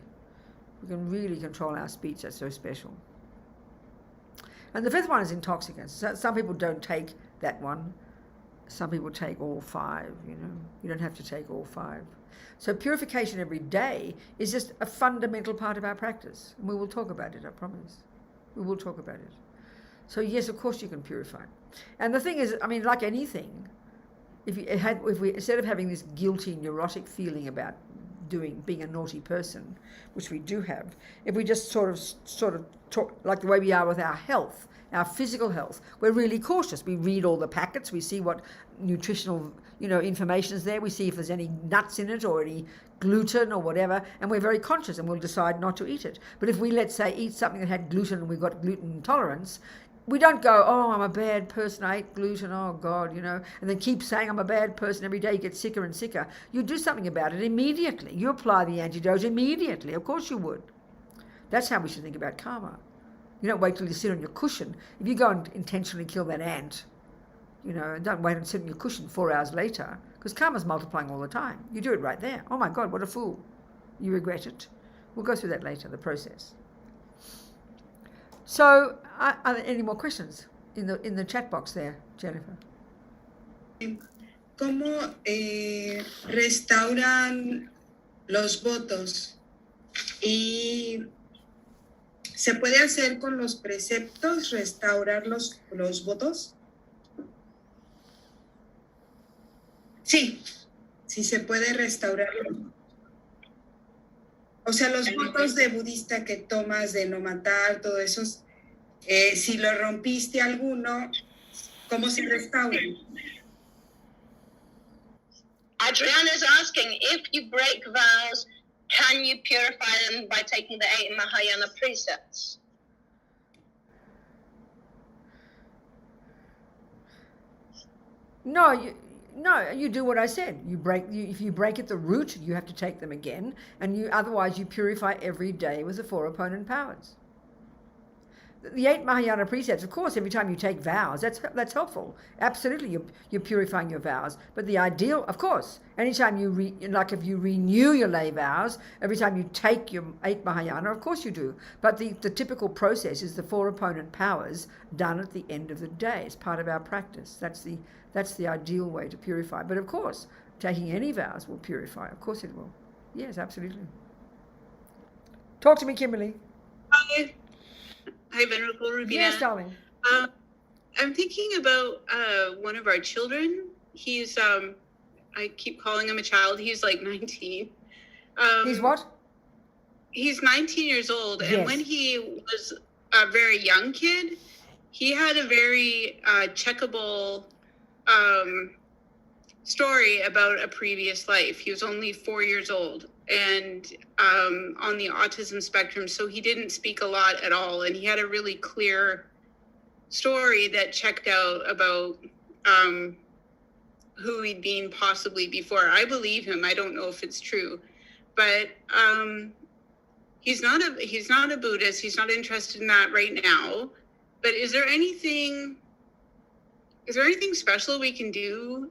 [SPEAKER 1] We can really control our speech. That's so special. And the fifth one is intoxicants. So some people don't take that one. Some people take all five, you know. You don't have to take all five. So purification every day is just a fundamental part of our practice. And we will talk about it, I promise. We will talk about it. So yes, of course you can purify. And the thing is, I mean, like anything, if we instead of having this guilty, neurotic feeling about being a naughty person, which we do have, if we just sort of talk like the way we are with our health, our physical health, we're really cautious. We read all the packets, we see what nutritional, you know, information is there, we see if there's any nuts in it or any gluten or whatever, and we're very conscious and we'll decide not to eat it. But if we, let's say, eat something that had gluten and we've got gluten intolerance, we don't go, oh, I'm a bad person, I ate gluten, oh God, you know, and then keep saying I'm a bad person every day. You get sicker and sicker. You do something about it immediately. You apply the antidote immediately. Of course you would. That's how we should think about karma. You don't wait till you sit on your cushion. If you go and intentionally kill that ant, you know, don't wait and sit on your cushion 4 hours later, because karma's multiplying all the time. You do it right there. Oh my God, what a fool. You regret it. We'll go through that later, the process. So, are there any more questions in the chat box there, Jennifer?
[SPEAKER 3] ¿Cómo restauran los votos? Y ¿se puede hacer con los preceptos, restaurar los votos? Sí, sí se puede restaurar. O sea, los votos de budista que tomas de no matar, todo eso, si lo rompiste alguno, ¿cómo se restauran?
[SPEAKER 4] Adriana is asking, if you break vows, can you purify them by taking the 8 Mahayana precepts?
[SPEAKER 1] No, you do what I said. If you break at the root, you have to take them again, and otherwise you purify every day with the 4 opponent powers. The 8 Mahayana precepts, of course, every time you take vows, that's helpful. Absolutely, you're purifying your vows. But the ideal, of course, anytime if you renew your lay vows, every time you take your 8 Mahayana, of course you do. But the typical process is the 4 opponent powers done at the end of the day. It's part of our practice. That's the ideal way to purify. But of course, taking any vows will purify. Of course it will. Yes, absolutely. Talk to me, Kimberly.
[SPEAKER 5] Hi, Venerable Rabina.
[SPEAKER 1] Yes, darling.
[SPEAKER 5] I'm thinking about one of our children. He's, I keep calling him a child. He's like 19.
[SPEAKER 1] He's what?
[SPEAKER 5] He's 19 years old. And
[SPEAKER 1] Yes.
[SPEAKER 5] when he was a very young kid, he had a very checkable story about a previous life. He was only 4 years old and on the autism spectrum, so he didn't speak a lot at all. And he had a really clear story that checked out about who he'd been possibly before. I believe him. I don't know if it's true, but he's not a Buddhist. He's not interested in that right now. But is there anything special we can do,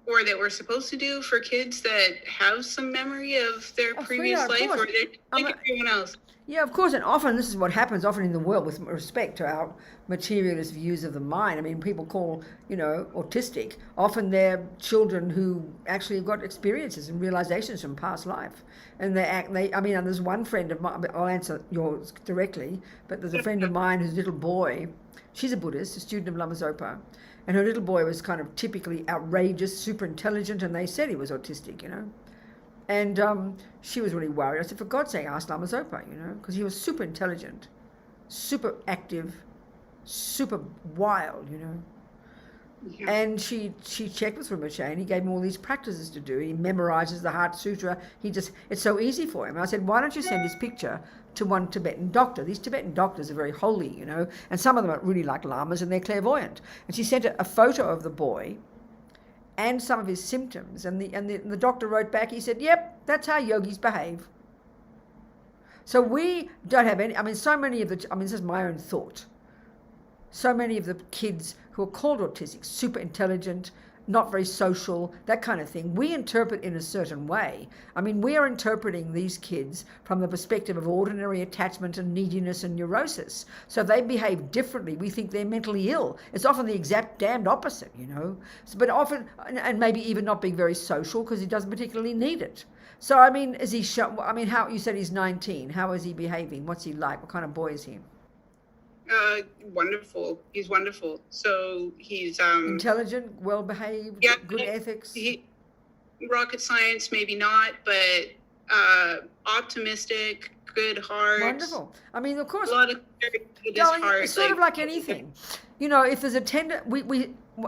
[SPEAKER 5] or that we're supposed to do for kids that have some memory of their previous
[SPEAKER 1] Frida, of
[SPEAKER 5] life,
[SPEAKER 1] course.
[SPEAKER 5] or they're like everyone else?
[SPEAKER 1] Yeah, of course, and often this is what happens often in the world with respect to our materialist views of the mind. I mean, people call, autistic, often they're children who actually have got experiences and realizations from past life. And there's one friend of mine, I'll answer yours directly, but there's a friend of mine whose little boy, she's a Buddhist, a student of Lama Zopa, and her little boy was kind of typically outrageous, super intelligent, and they said he was autistic, And she was really worried. I said, for God's sake, ask Lama Zopa, because he was super intelligent, super active, super wild,
[SPEAKER 5] Yeah.
[SPEAKER 1] And she checked with Rinpoche, and he gave him all these practices to do. He memorizes the Heart Sutra. It's so easy for him. And I said, why don't you send his picture to one Tibetan doctor? These Tibetan doctors are very holy, and some of them are really like lamas, and they're clairvoyant. And she sent a photo of the boy and some of his symptoms, and the doctor wrote back, he said, yep, that's how yogis behave. So we don't have any, this is my own thought, so many of the kids who are called autistic, super intelligent, not very social, that kind of thing, we interpret in a certain way. We are interpreting these kids from the perspective of ordinary attachment and neediness and neurosis. So if they behave differently, we think they're mentally ill. It's often the exact damned opposite, But often, and maybe even not being very social because he doesn't particularly need it. So, is he, how, you said he's 19. How is he behaving? What's he like? What kind of boy is he?
[SPEAKER 5] Wonderful. He's wonderful. So he's
[SPEAKER 1] intelligent, well behaved,
[SPEAKER 5] yeah,
[SPEAKER 1] good ethics.
[SPEAKER 5] Rocket science, maybe not, but optimistic, good heart.
[SPEAKER 1] Wonderful. Of course.
[SPEAKER 5] A lot of good heart.
[SPEAKER 1] It's sort of like anything. If there's a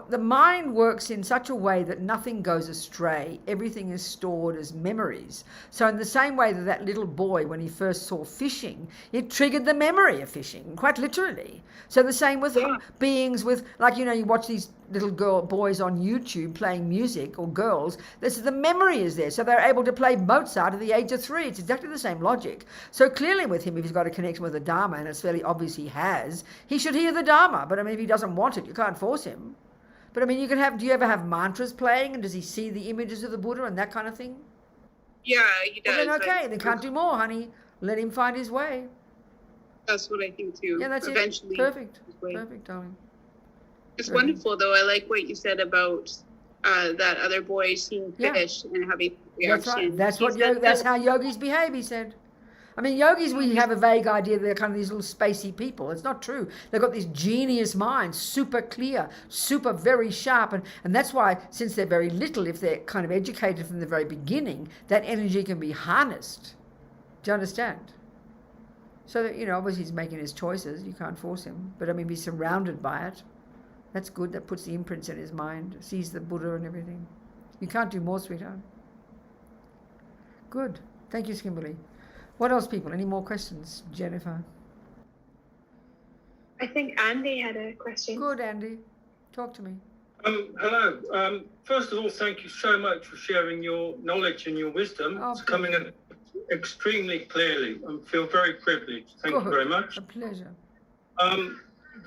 [SPEAKER 1] the mind works in such a way that nothing goes astray. Everything is stored as memories. So in the same way that little boy, when he first saw fishing, it triggered the memory of fishing, quite literally. So the same with beings with, you watch these little boys on YouTube playing music, or girls, the memory is there. So they're able to play Mozart at the age of 3. It's exactly the same logic. So clearly with him, if he's got a connection with the Dharma, and it's fairly obvious he has, he should hear the Dharma. But if he doesn't want it, you can't force him. But do you ever have mantras playing, and does he see the images of the Buddha and that kind of thing?
[SPEAKER 5] Yeah, he does.
[SPEAKER 1] Well, then okay, they can't do more, honey. Let him find his way.
[SPEAKER 5] That's what I think too.
[SPEAKER 1] Yeah, that's
[SPEAKER 5] eventually.
[SPEAKER 1] It. Perfect, darling.
[SPEAKER 5] It's wonderful, though. I like what you said about that other boy seeing fish and having reaction.
[SPEAKER 1] That's right. That's how yogis behave, he said. Yogis, we have a vague idea they're kind of these little spacey people. It's not true. They've got these genius minds, super clear, super very sharp. And that's why, since they're very little, if they're kind of educated from the very beginning, that energy can be harnessed. Do you understand? So that, obviously he's making his choices. You can't force him. But be surrounded by it. That's good. That puts the imprints in his mind, sees the Buddha and everything. You can't do more, sweetheart. Good. Thank you, Kimberly. What else, people? Any more questions? Jennifer?
[SPEAKER 2] I think Andy had a question.
[SPEAKER 1] Good, Andy. Talk to me.
[SPEAKER 6] Hello. First of all, thank you so much for sharing your knowledge and your wisdom. It's coming in extremely clearly. I feel very privileged. Thank you very much.
[SPEAKER 1] A pleasure.
[SPEAKER 6] The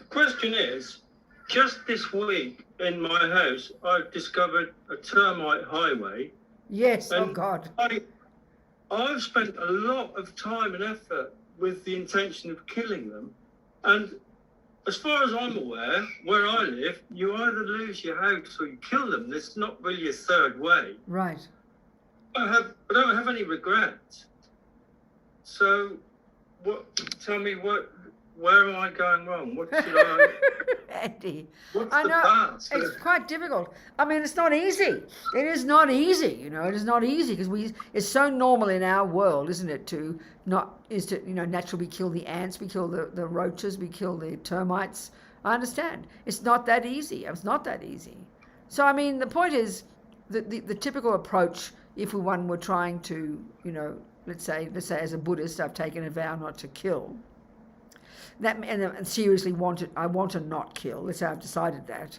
[SPEAKER 6] question is, just this week in my house, I've discovered a termite highway.
[SPEAKER 1] Yes, oh God.
[SPEAKER 6] I've spent a lot of time and effort with the intention of killing them. And as far as I'm aware, where I live, you either lose your house or you kill them. There's not really a third way.
[SPEAKER 1] Right.
[SPEAKER 6] I don't have any regrets. So tell me where am I going wrong? What should I...
[SPEAKER 1] Andy,
[SPEAKER 6] what's
[SPEAKER 1] I
[SPEAKER 6] the
[SPEAKER 1] know,
[SPEAKER 6] path?
[SPEAKER 1] it's quite difficult. It's not easy. It is not easy, It is not easy because it's so normal in our world, isn't it, naturally we kill the ants, we kill the roaches, we kill the termites. I understand. It's not that easy. It's not that easy. So, the point is that the typical approach, if one were trying to, let's say as a Buddhist, I've taken a vow not to kill. And seriously I want to not kill. Let's say I've decided that.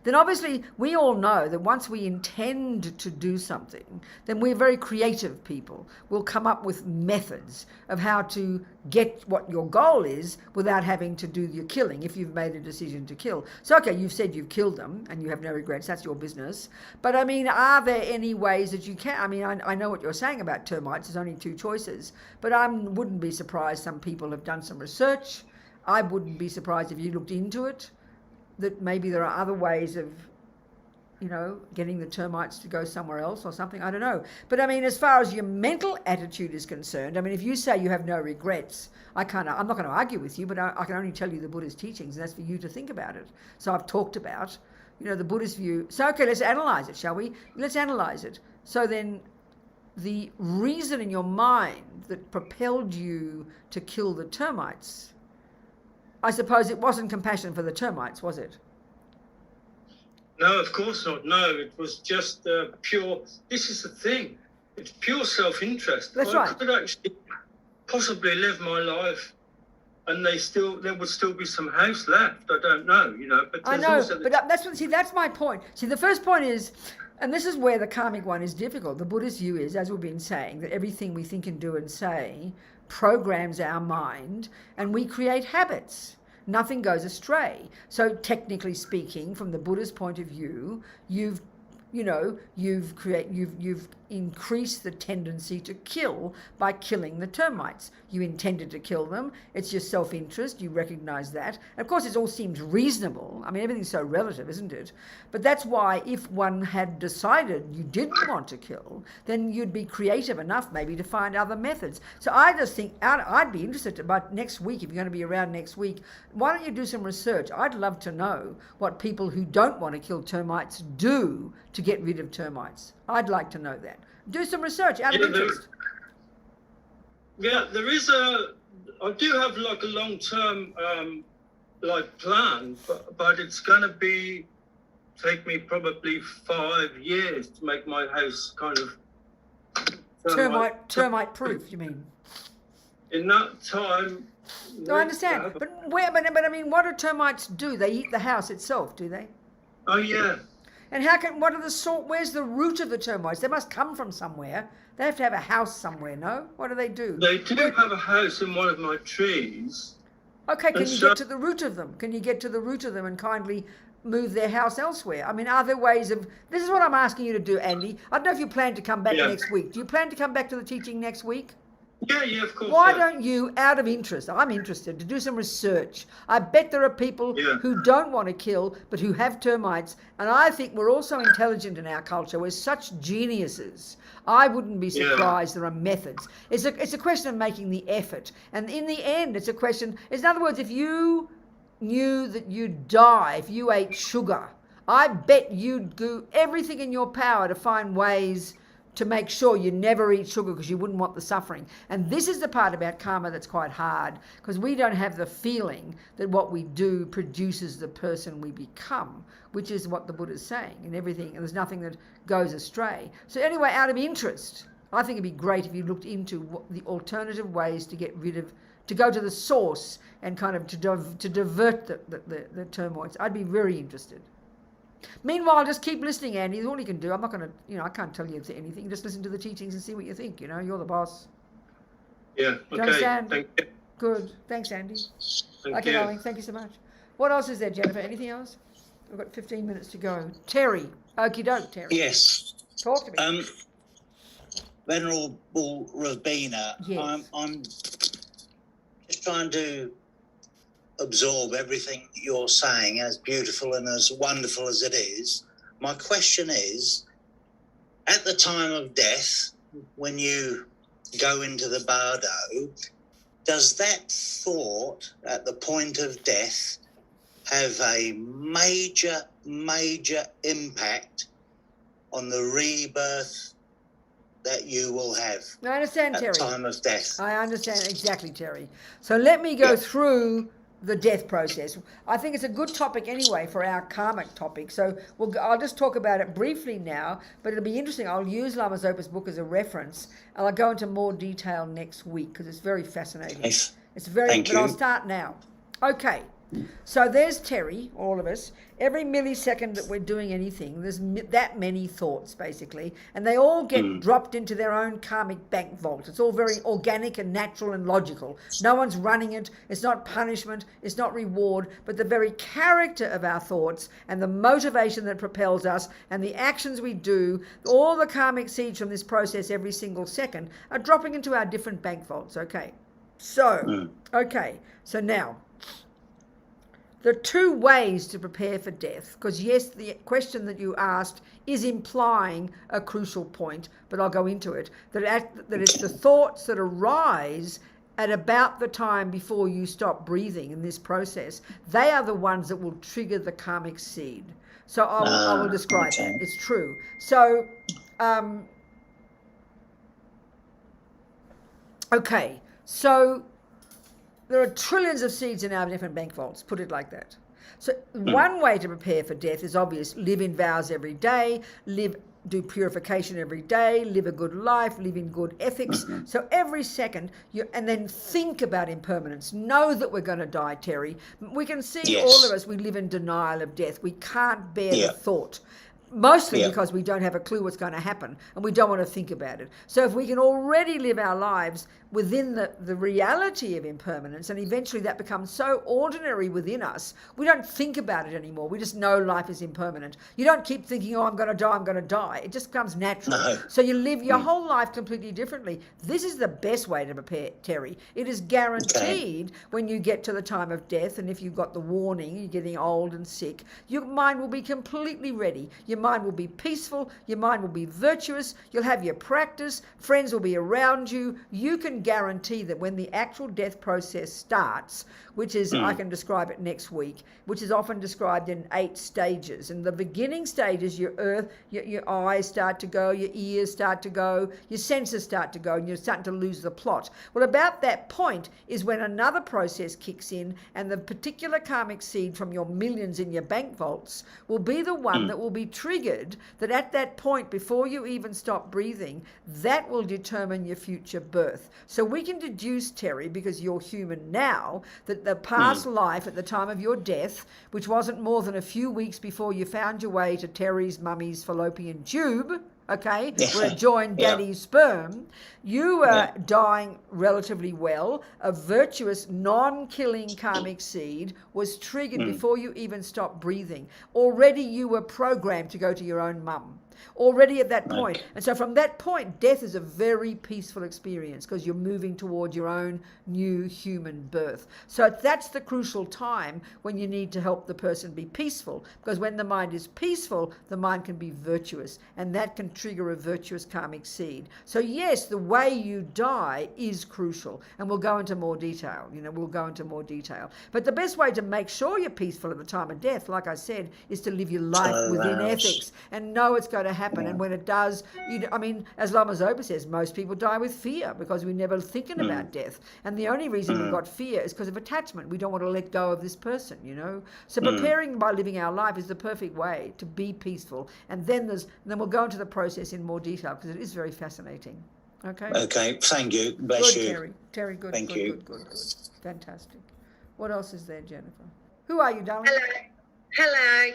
[SPEAKER 1] then obviously we all know that once we intend to do something, then we're very creative people. We'll come up with methods of how to get what your goal is without having to do your killing if you've made a decision to kill. So, okay, you've said you've killed them and you have no regrets, that's your business. But I mean, are there any ways that you can? I mean, I know what you're saying about termites, there's only two choices, but I wouldn't be surprised some people have done some research. I wouldn't be surprised if you looked into it, that maybe there are other ways of, getting the termites to go somewhere else or something. I don't know. But I mean, as far as your mental attitude is concerned, I mean, if you say you have no regrets, I'm not going to argue with you, but I can only tell you the Buddha's teachings, and that's for you to think about it. So I've talked about, the Buddhist view. So, okay, let's analyze it, shall we? Let's analyze it. So then the reason in your mind that propelled you to kill the termites, I suppose it wasn't compassion for the termites, was it?
[SPEAKER 6] No, of course not. No, it was just pure. This is the thing. It's pure self-interest.
[SPEAKER 1] That's
[SPEAKER 6] I
[SPEAKER 1] right.
[SPEAKER 6] could actually possibly live my life, and there would still be some house left. I don't know, But
[SPEAKER 1] I know, but that's my point. See, the first point is, and this is where the karmic one is difficult. The Buddhist view is, as we've been saying, that everything we think and do and say programs our mind, and we create habits. Nothing goes astray. So technically speaking, from the Buddha's point of view, you've increased the tendency to kill by killing the termites. You intended to kill them. It's your self-interest. You recognize that. And of course, it all seems reasonable. I mean, everything's so relative, isn't it? But that's why if one had decided you didn't want to kill, then you'd be creative enough maybe to find other methods. So I just think I'd be interested about next week, if you're going to be around next week, why don't you do some research? I'd love to know what people who don't want to kill termites do to get rid of termites. I'd like to know that. Do some research out of interest.
[SPEAKER 6] There is I do have like a long-term plan, but it's going to take me probably 5 years to make my house kind of
[SPEAKER 1] termite proof, you mean?
[SPEAKER 6] In that time.
[SPEAKER 1] No, I understand. But I mean, what do termites do? They eat the house itself, do they?
[SPEAKER 6] Oh yeah.
[SPEAKER 1] And where's the root of the termites? They must come from somewhere. They have to have a house somewhere, no? What do?
[SPEAKER 6] They do have a house in one of my trees.
[SPEAKER 1] Okay, can you get to the root of them? Can you get to the root of them and kindly move their house elsewhere? I mean, are there ways of... This is what I'm asking you to do, Andy. I don't know if you plan to come back next week. Do you plan to come back to the teaching next week?
[SPEAKER 6] Yeah, of course.
[SPEAKER 1] Why don't you, out of interest, I'm interested, to do some research. I bet there are people who don't want to kill, but who have termites, and I think we're also intelligent in our culture. We're such geniuses. I wouldn't be surprised there are methods. It's a question of making the effort. And in the end, it's a question... In other words, if you knew that you'd die if you ate sugar, I bet you'd do everything in your power to find ways to make sure you never eat sugar because you wouldn't want the suffering. And this is the part about karma that's quite hard, because we don't have the feeling that what we do produces the person we become, which is what the Buddha's saying, and everything, and there's nothing that goes astray. So anyway, out of interest, I think it'd be great if you looked into the alternative ways to get rid of, to go to the source and kind of to divert the termites. I'd be very interested. Meanwhile, just keep listening, Andy. That's all you can do. I'm not going to, I can't tell you anything. Just listen to the teachings and see what you think. You're the boss.
[SPEAKER 6] Yeah,
[SPEAKER 1] okay. Do you understand? Thank you. Good. Thanks, Andy.
[SPEAKER 6] Thank you.
[SPEAKER 1] Darling. Thank you so much. What else is there, Jennifer? Anything else? We've got 15 minutes to go. Terry. Okie doke, Terry.
[SPEAKER 7] Yes.
[SPEAKER 1] Talk to me.
[SPEAKER 7] Venerable Rabina,
[SPEAKER 1] yes.
[SPEAKER 7] I'm just trying to absorb everything you're saying, as beautiful and as wonderful as it is. My question is, at the time of death, when you go into the bardo, does that thought at the point of death have a major impact on the rebirth that you will have?
[SPEAKER 1] I understand,
[SPEAKER 7] at
[SPEAKER 1] Terry.
[SPEAKER 7] the time of death?
[SPEAKER 1] I understand exactly, Terry. So let me go through the death process. I think it's a good topic anyway for our karmic topic. So I'll just talk about it briefly now, but it'll be interesting. I'll use Lama Zopa's book as a reference, and I'll go into more detail next week because it's very fascinating.
[SPEAKER 7] Yes.
[SPEAKER 1] It's very,
[SPEAKER 7] Thank
[SPEAKER 1] but
[SPEAKER 7] you.
[SPEAKER 1] I'll start now. Okay. So there's Terry, all of us. Every millisecond that we're doing anything, there's that many thoughts, basically, and they all get dropped into their own karmic bank vault. It's all very organic and natural and logical. No one's running it. It's not punishment. It's not reward, but the very character of our thoughts and the motivation that propels us and the actions we do, all the karmic seeds from this process every single second are dropping into our different bank vaults. Okay. So now, the two ways to prepare for death, because yes, the question that you asked is implying a crucial point, but I'll go into it, that it's the thoughts that arise at about the time before you stop breathing in this process. They are the ones that will trigger the karmic seed. So I will describe that. It's true. So, so there are trillions of seeds in our different bank vaults, put it like that. So one way to prepare for death is obvious. Live in vows every day, do purification every day, live a good life, live in good ethics. So every second, and then think about impermanence. Know that we're going to die, Terry. We can see all of us, we live in denial of death. We can't bear the thought. Mostly because we don't have a clue what's going to happen and we don't want to think about it. So if we can already live our lives within the reality of impermanence, and eventually that becomes so ordinary within us, we don't think about it anymore. We just know life is impermanent. You don't keep thinking, oh, I'm going to die. It just comes natural. No. So you live your whole life completely differently. This is the best way to prepare, Terry. It is guaranteed when you get to the time of death, and if you've got the warning, you're getting old and sick, your mind will be completely ready. Your mind will be peaceful. Your mind will be virtuous. You'll have your practice. Friends will be around you. You can guarantee that when the actual death process starts, which is, I can describe it next week, which is often described in 8 stages. And the beginning stage is your eyes start to go, your ears start to go, your senses start to go, and you're starting to lose the plot. Well, about that point is when another process kicks in, and the particular karmic seed from your millions in your bank vaults will be the one that will be triggered, that at that point, before you even stop breathing, that will determine your future birth. So we can deduce, Terry, because you're human now, that the past life at the time of your death, which wasn't more than a few weeks before you found your way to Terry's mummy's fallopian tube, where it joined daddy's sperm, you were dying relatively well. A virtuous, non-killing karmic seed was triggered before you even stopped breathing. Already you were programmed to go to your own mum. Already at that point. And so from that point, death is a very peaceful experience because you're moving towards your own new human birth. So that's the crucial time when you need to help the person be peaceful, because when the mind is peaceful, the mind can be virtuous, and that can trigger a virtuous karmic seed. So yes, the way you die is crucial, and we'll go into more detail. But the best way to make sure you're peaceful at the time of death, like I said, is to live your life within ethics and know it's going to happen. And when it does, as Lama Zopa says, most people die with fear because we're never thinking about death. And the only reason we've got fear is because of attachment. We don't want to let go of this person, So preparing by living our life is the perfect way to be peaceful. And then we'll go into the process in more detail because it is very fascinating. Okay.
[SPEAKER 7] Okay. Thank you. Bless you.
[SPEAKER 1] Good, Terry. Good.
[SPEAKER 7] Thank you.
[SPEAKER 1] Good. Fantastic. What else is there, Jennifer? Who are you, darling?
[SPEAKER 8] Hello.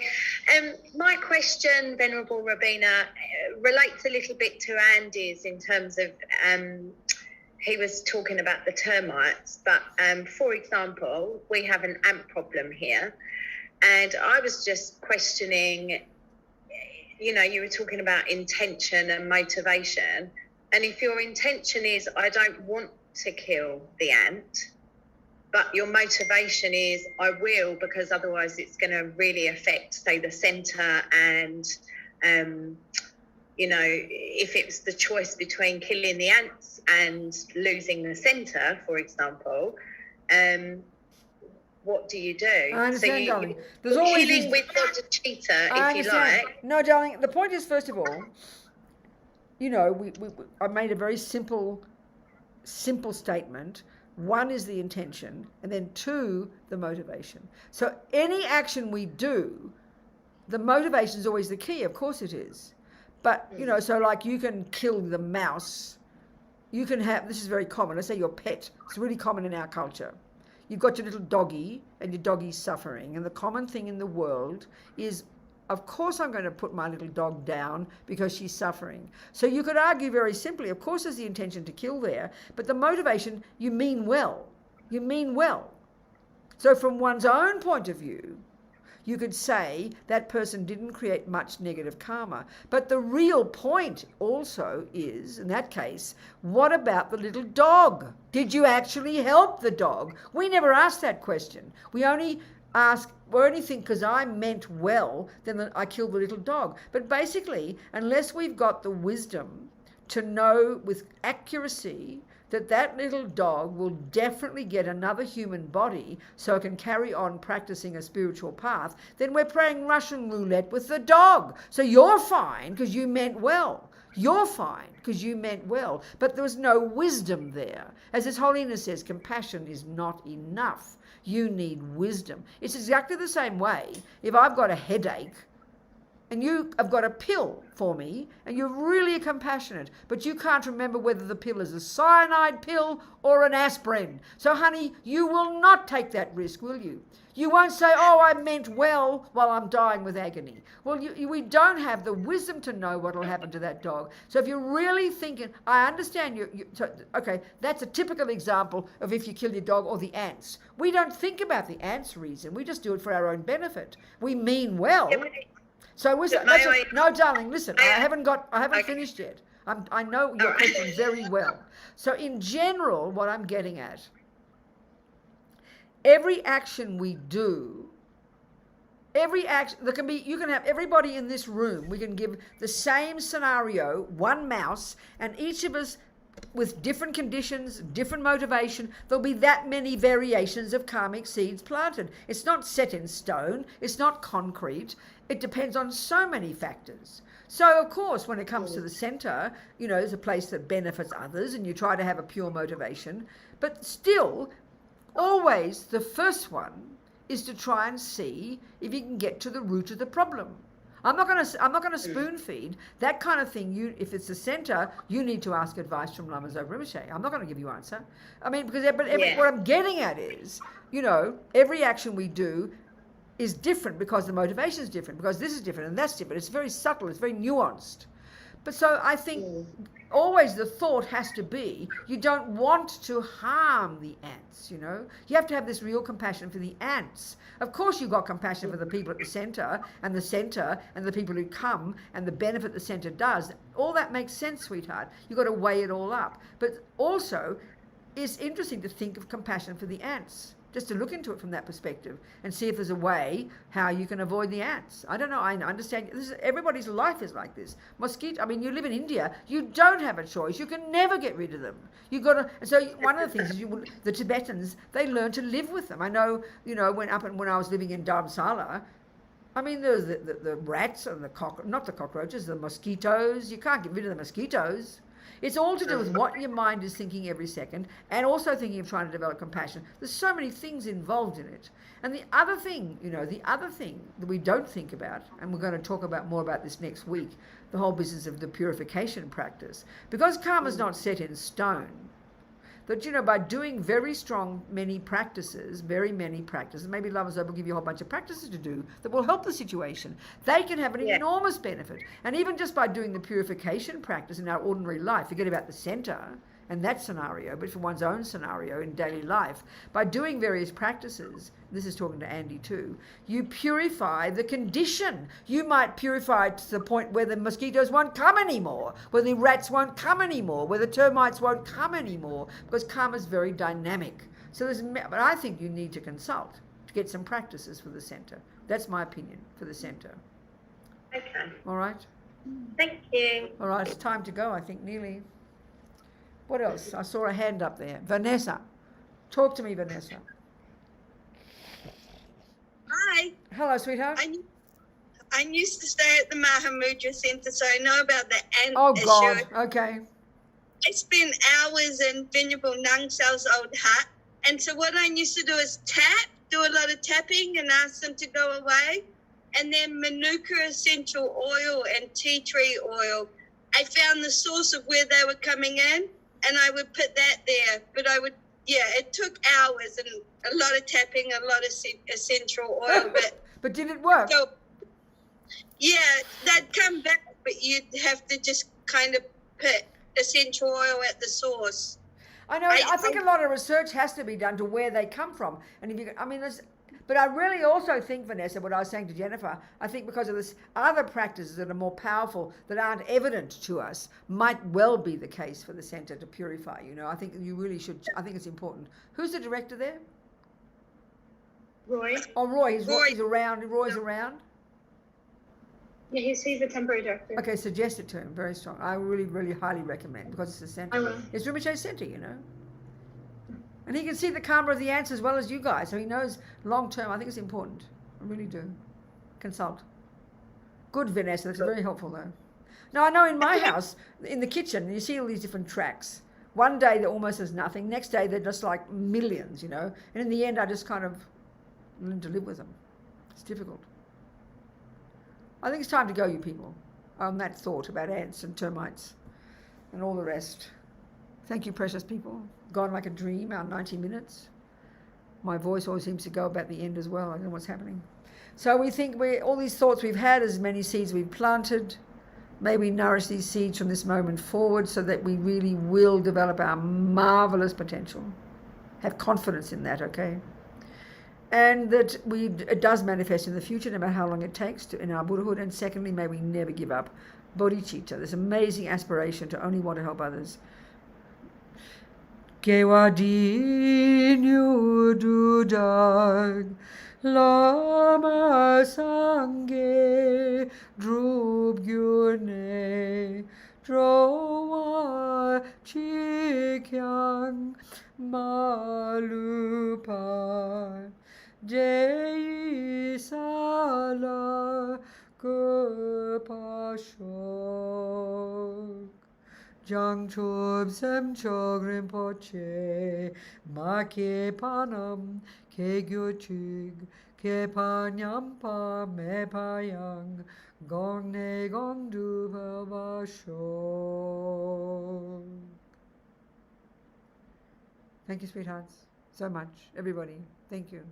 [SPEAKER 8] My question, Venerable Rabina, relates a little bit to Andy's in terms of he was talking about the termites. But for example, we have an ant problem here. And I was just questioning, you were talking about intention and motivation. And if your intention is, I don't want to kill the ant, but your motivation is, I will, because otherwise it's going to really affect, say, the centre. And, if it's the choice between killing the ants and losing the centre, for example, what do you do?
[SPEAKER 1] I understand, darling. There's
[SPEAKER 8] you're
[SPEAKER 1] always
[SPEAKER 8] killing with God a cheater, if you like.
[SPEAKER 1] No, darling, the point is, first of all, I made a very simple statement. 1 is the intention, and then 2, the motivation. So any action we do, the motivation is always the key. Of course it is. But, so like you can kill the mouse. You can have, this is very common. Let's say your pet. It's really common in our culture. you've got your little doggy and your doggy's suffering, and the common thing in the world is, of course I'm going to put my little dog down because she's suffering. So you could argue very simply, of course there's the intention to kill there, but the motivation, you mean well. You mean well. So from one's own point of view, you could say that person didn't create much negative karma. But the real point also is, in that case, what about the little dog? Did you actually help the dog? We never asked that question. We only think because I meant well, then I killed the little dog. But basically, unless we've got the wisdom to know with accuracy that that little dog will definitely get another human body so it can carry on practicing a spiritual path, then we're playing Russian roulette with the dog. So you're fine because you meant well. You're fine because you meant well. But there was no wisdom there. As His Holiness says, compassion is not enough. You need wisdom. It's exactly the same way if I've got a headache and you have got a pill for me and you're really compassionate, but you can't remember whether the pill is a cyanide pill or an aspirin. So, honey, you will not take that risk, will you? You won't say, oh, I meant well while I'm dying with agony. Well, we don't have the wisdom to know what will happen to that dog. So if you're really thinking, I understand okay, that's a typical example of if you kill your dog or the ants. We don't think about the ants' reason. We just do it for our own benefit. We mean well. So no, darling, listen, I haven't finished yet. I know your question very well. So in general, what I'm getting at, every action we do, you can have everybody in this room, we can give the same scenario, one mouse, and each of us with different conditions, different motivation, there'll be that many variations of karmic seeds planted. It's not set in stone, it's not concrete, it depends on so many factors. So, of course, when it comes to the center, there's a place that benefits others and you try to have a pure motivation, but still, always the first one is to try and see if you can get to the root of the problem. I'm not going to spoon feed that kind of thing. If it's the center, you need to ask advice from Lama Zopa Rinpoche. I'm not going to give you an answer. I mean, because what I'm getting at is, every action we do is different because the motivation is different, because this is different and that's different. It's very subtle. It's very nuanced. But so I think always the thought has to be, you don't want to harm the ants, You have to have this real compassion for the ants. Of course you've got compassion for the people at the center and the people who come and the benefit the center does. All that makes sense, sweetheart. You've got to weigh it all up. But also, it's interesting to think of compassion for the ants. Just to look into it from that perspective and see if there's a way how you can avoid the ants. I don't know. I understand. Everybody's life is like this. You live in India. You don't have a choice. You can never get rid of them. You've got to. So one of the things is the Tibetans, they learn to live with them. I know. When I was living in Dharamsala, there's the rats and not the cockroaches, the mosquitoes. You can't get rid of the mosquitoes. It's all to do with what your mind is thinking every second, and also thinking of trying to develop compassion. There's so many things involved in it. And the other thing that we don't think about, and we're going to talk more about this next week, the whole business of the purification practice. Because karma is not set in stone, that, by doing very many practices, maybe Lama Zopa will give you a whole bunch of practices to do that will help the situation. They can have an enormous benefit. And even just by doing the purification practice in our ordinary life, forget about the center and that scenario, but for one's own scenario in daily life, by doing various practices, this is talking to Andy too, you purify the condition. You might purify to the point where the mosquitoes won't come anymore, where the rats won't come anymore, where the termites won't come anymore, because karma is very dynamic. So but I think you need to consult to get some practices for the center. That's my opinion for the center.
[SPEAKER 2] Okay.
[SPEAKER 1] All right?
[SPEAKER 2] Thank you.
[SPEAKER 1] All right, it's time to go, I think, nearly. What else? I saw a hand up there. Vanessa. Talk to me, Vanessa.
[SPEAKER 9] Hi.
[SPEAKER 1] Hello, sweetheart.
[SPEAKER 9] I used to stay at the Mahamudra Centre, so I know about the ant issue.
[SPEAKER 1] God. Okay.
[SPEAKER 9] I spent hours in Venerable Nangsal's old hut, and so what I used to do is do a lot of tapping and ask them to go away. And then Manuka essential oil and tea tree oil, I found the source of where they were coming in, and I would put that there. But it took hours, and a lot of tapping, a lot of essential oil,
[SPEAKER 1] But did it work?
[SPEAKER 9] so yeah, they'd come back, but you'd have to just kind of put essential oil at the source.
[SPEAKER 1] I know. I think a lot of research has to be done to where they come from, and if you, I mean, but I really also think, Vanessa, what I was saying to Jennifer, I think because of this other practices that are more powerful that aren't evident to us might well be the case for the centre to purify. You know, I think you really should. I think it's important. Who's the director there?
[SPEAKER 2] Roy.
[SPEAKER 1] Oh, Roy. He's around. Roy's around.
[SPEAKER 2] Yeah, he's the temporary director.
[SPEAKER 1] Okay, suggest it to him. Very strong. I really, really highly recommend, because it's a centre.
[SPEAKER 2] I will.
[SPEAKER 1] It's Rinpoche's centre, you know. And he can see the karma of the ants as well as you guys, so he knows long term. I think it's important. I really do. Consult. Good, Vanessa. That's very helpful, though. Now, I know in my house, in the kitchen, you see all these different tracks. One day there almost is nothing. Next day they're just like millions, you know. And in the end, I just kind of learn to live with them. It's difficult. I think it's time to go, you people, on that thought about ants and termites and all the rest. Thank you, precious people. Gone like a dream, our 90 minutes. My voice always seems to go about the end as well. I don't know what's happening. So we think all these thoughts we've had, as many seeds we've planted, may we nourish these seeds from this moment forward so that we really will develop our marvellous potential. Have confidence in that, okay? And that it does manifest in the future, no matter how long it takes in our Buddhahood. And secondly, may we never give up. Bodhicitta, this amazing aspiration to only want to help others. Kewadinyu dudag lama sangye drub gyune drowa chikyang malupa Jai Sala Kupashok Jang Chub Sem Chog Rinpoche Ma Ke Panam Ke Gyuchig Ke Panyampa Me Payang Gong Ne Gong Du Vashok. Thank you, sweethearts, so much, everybody. Thank you.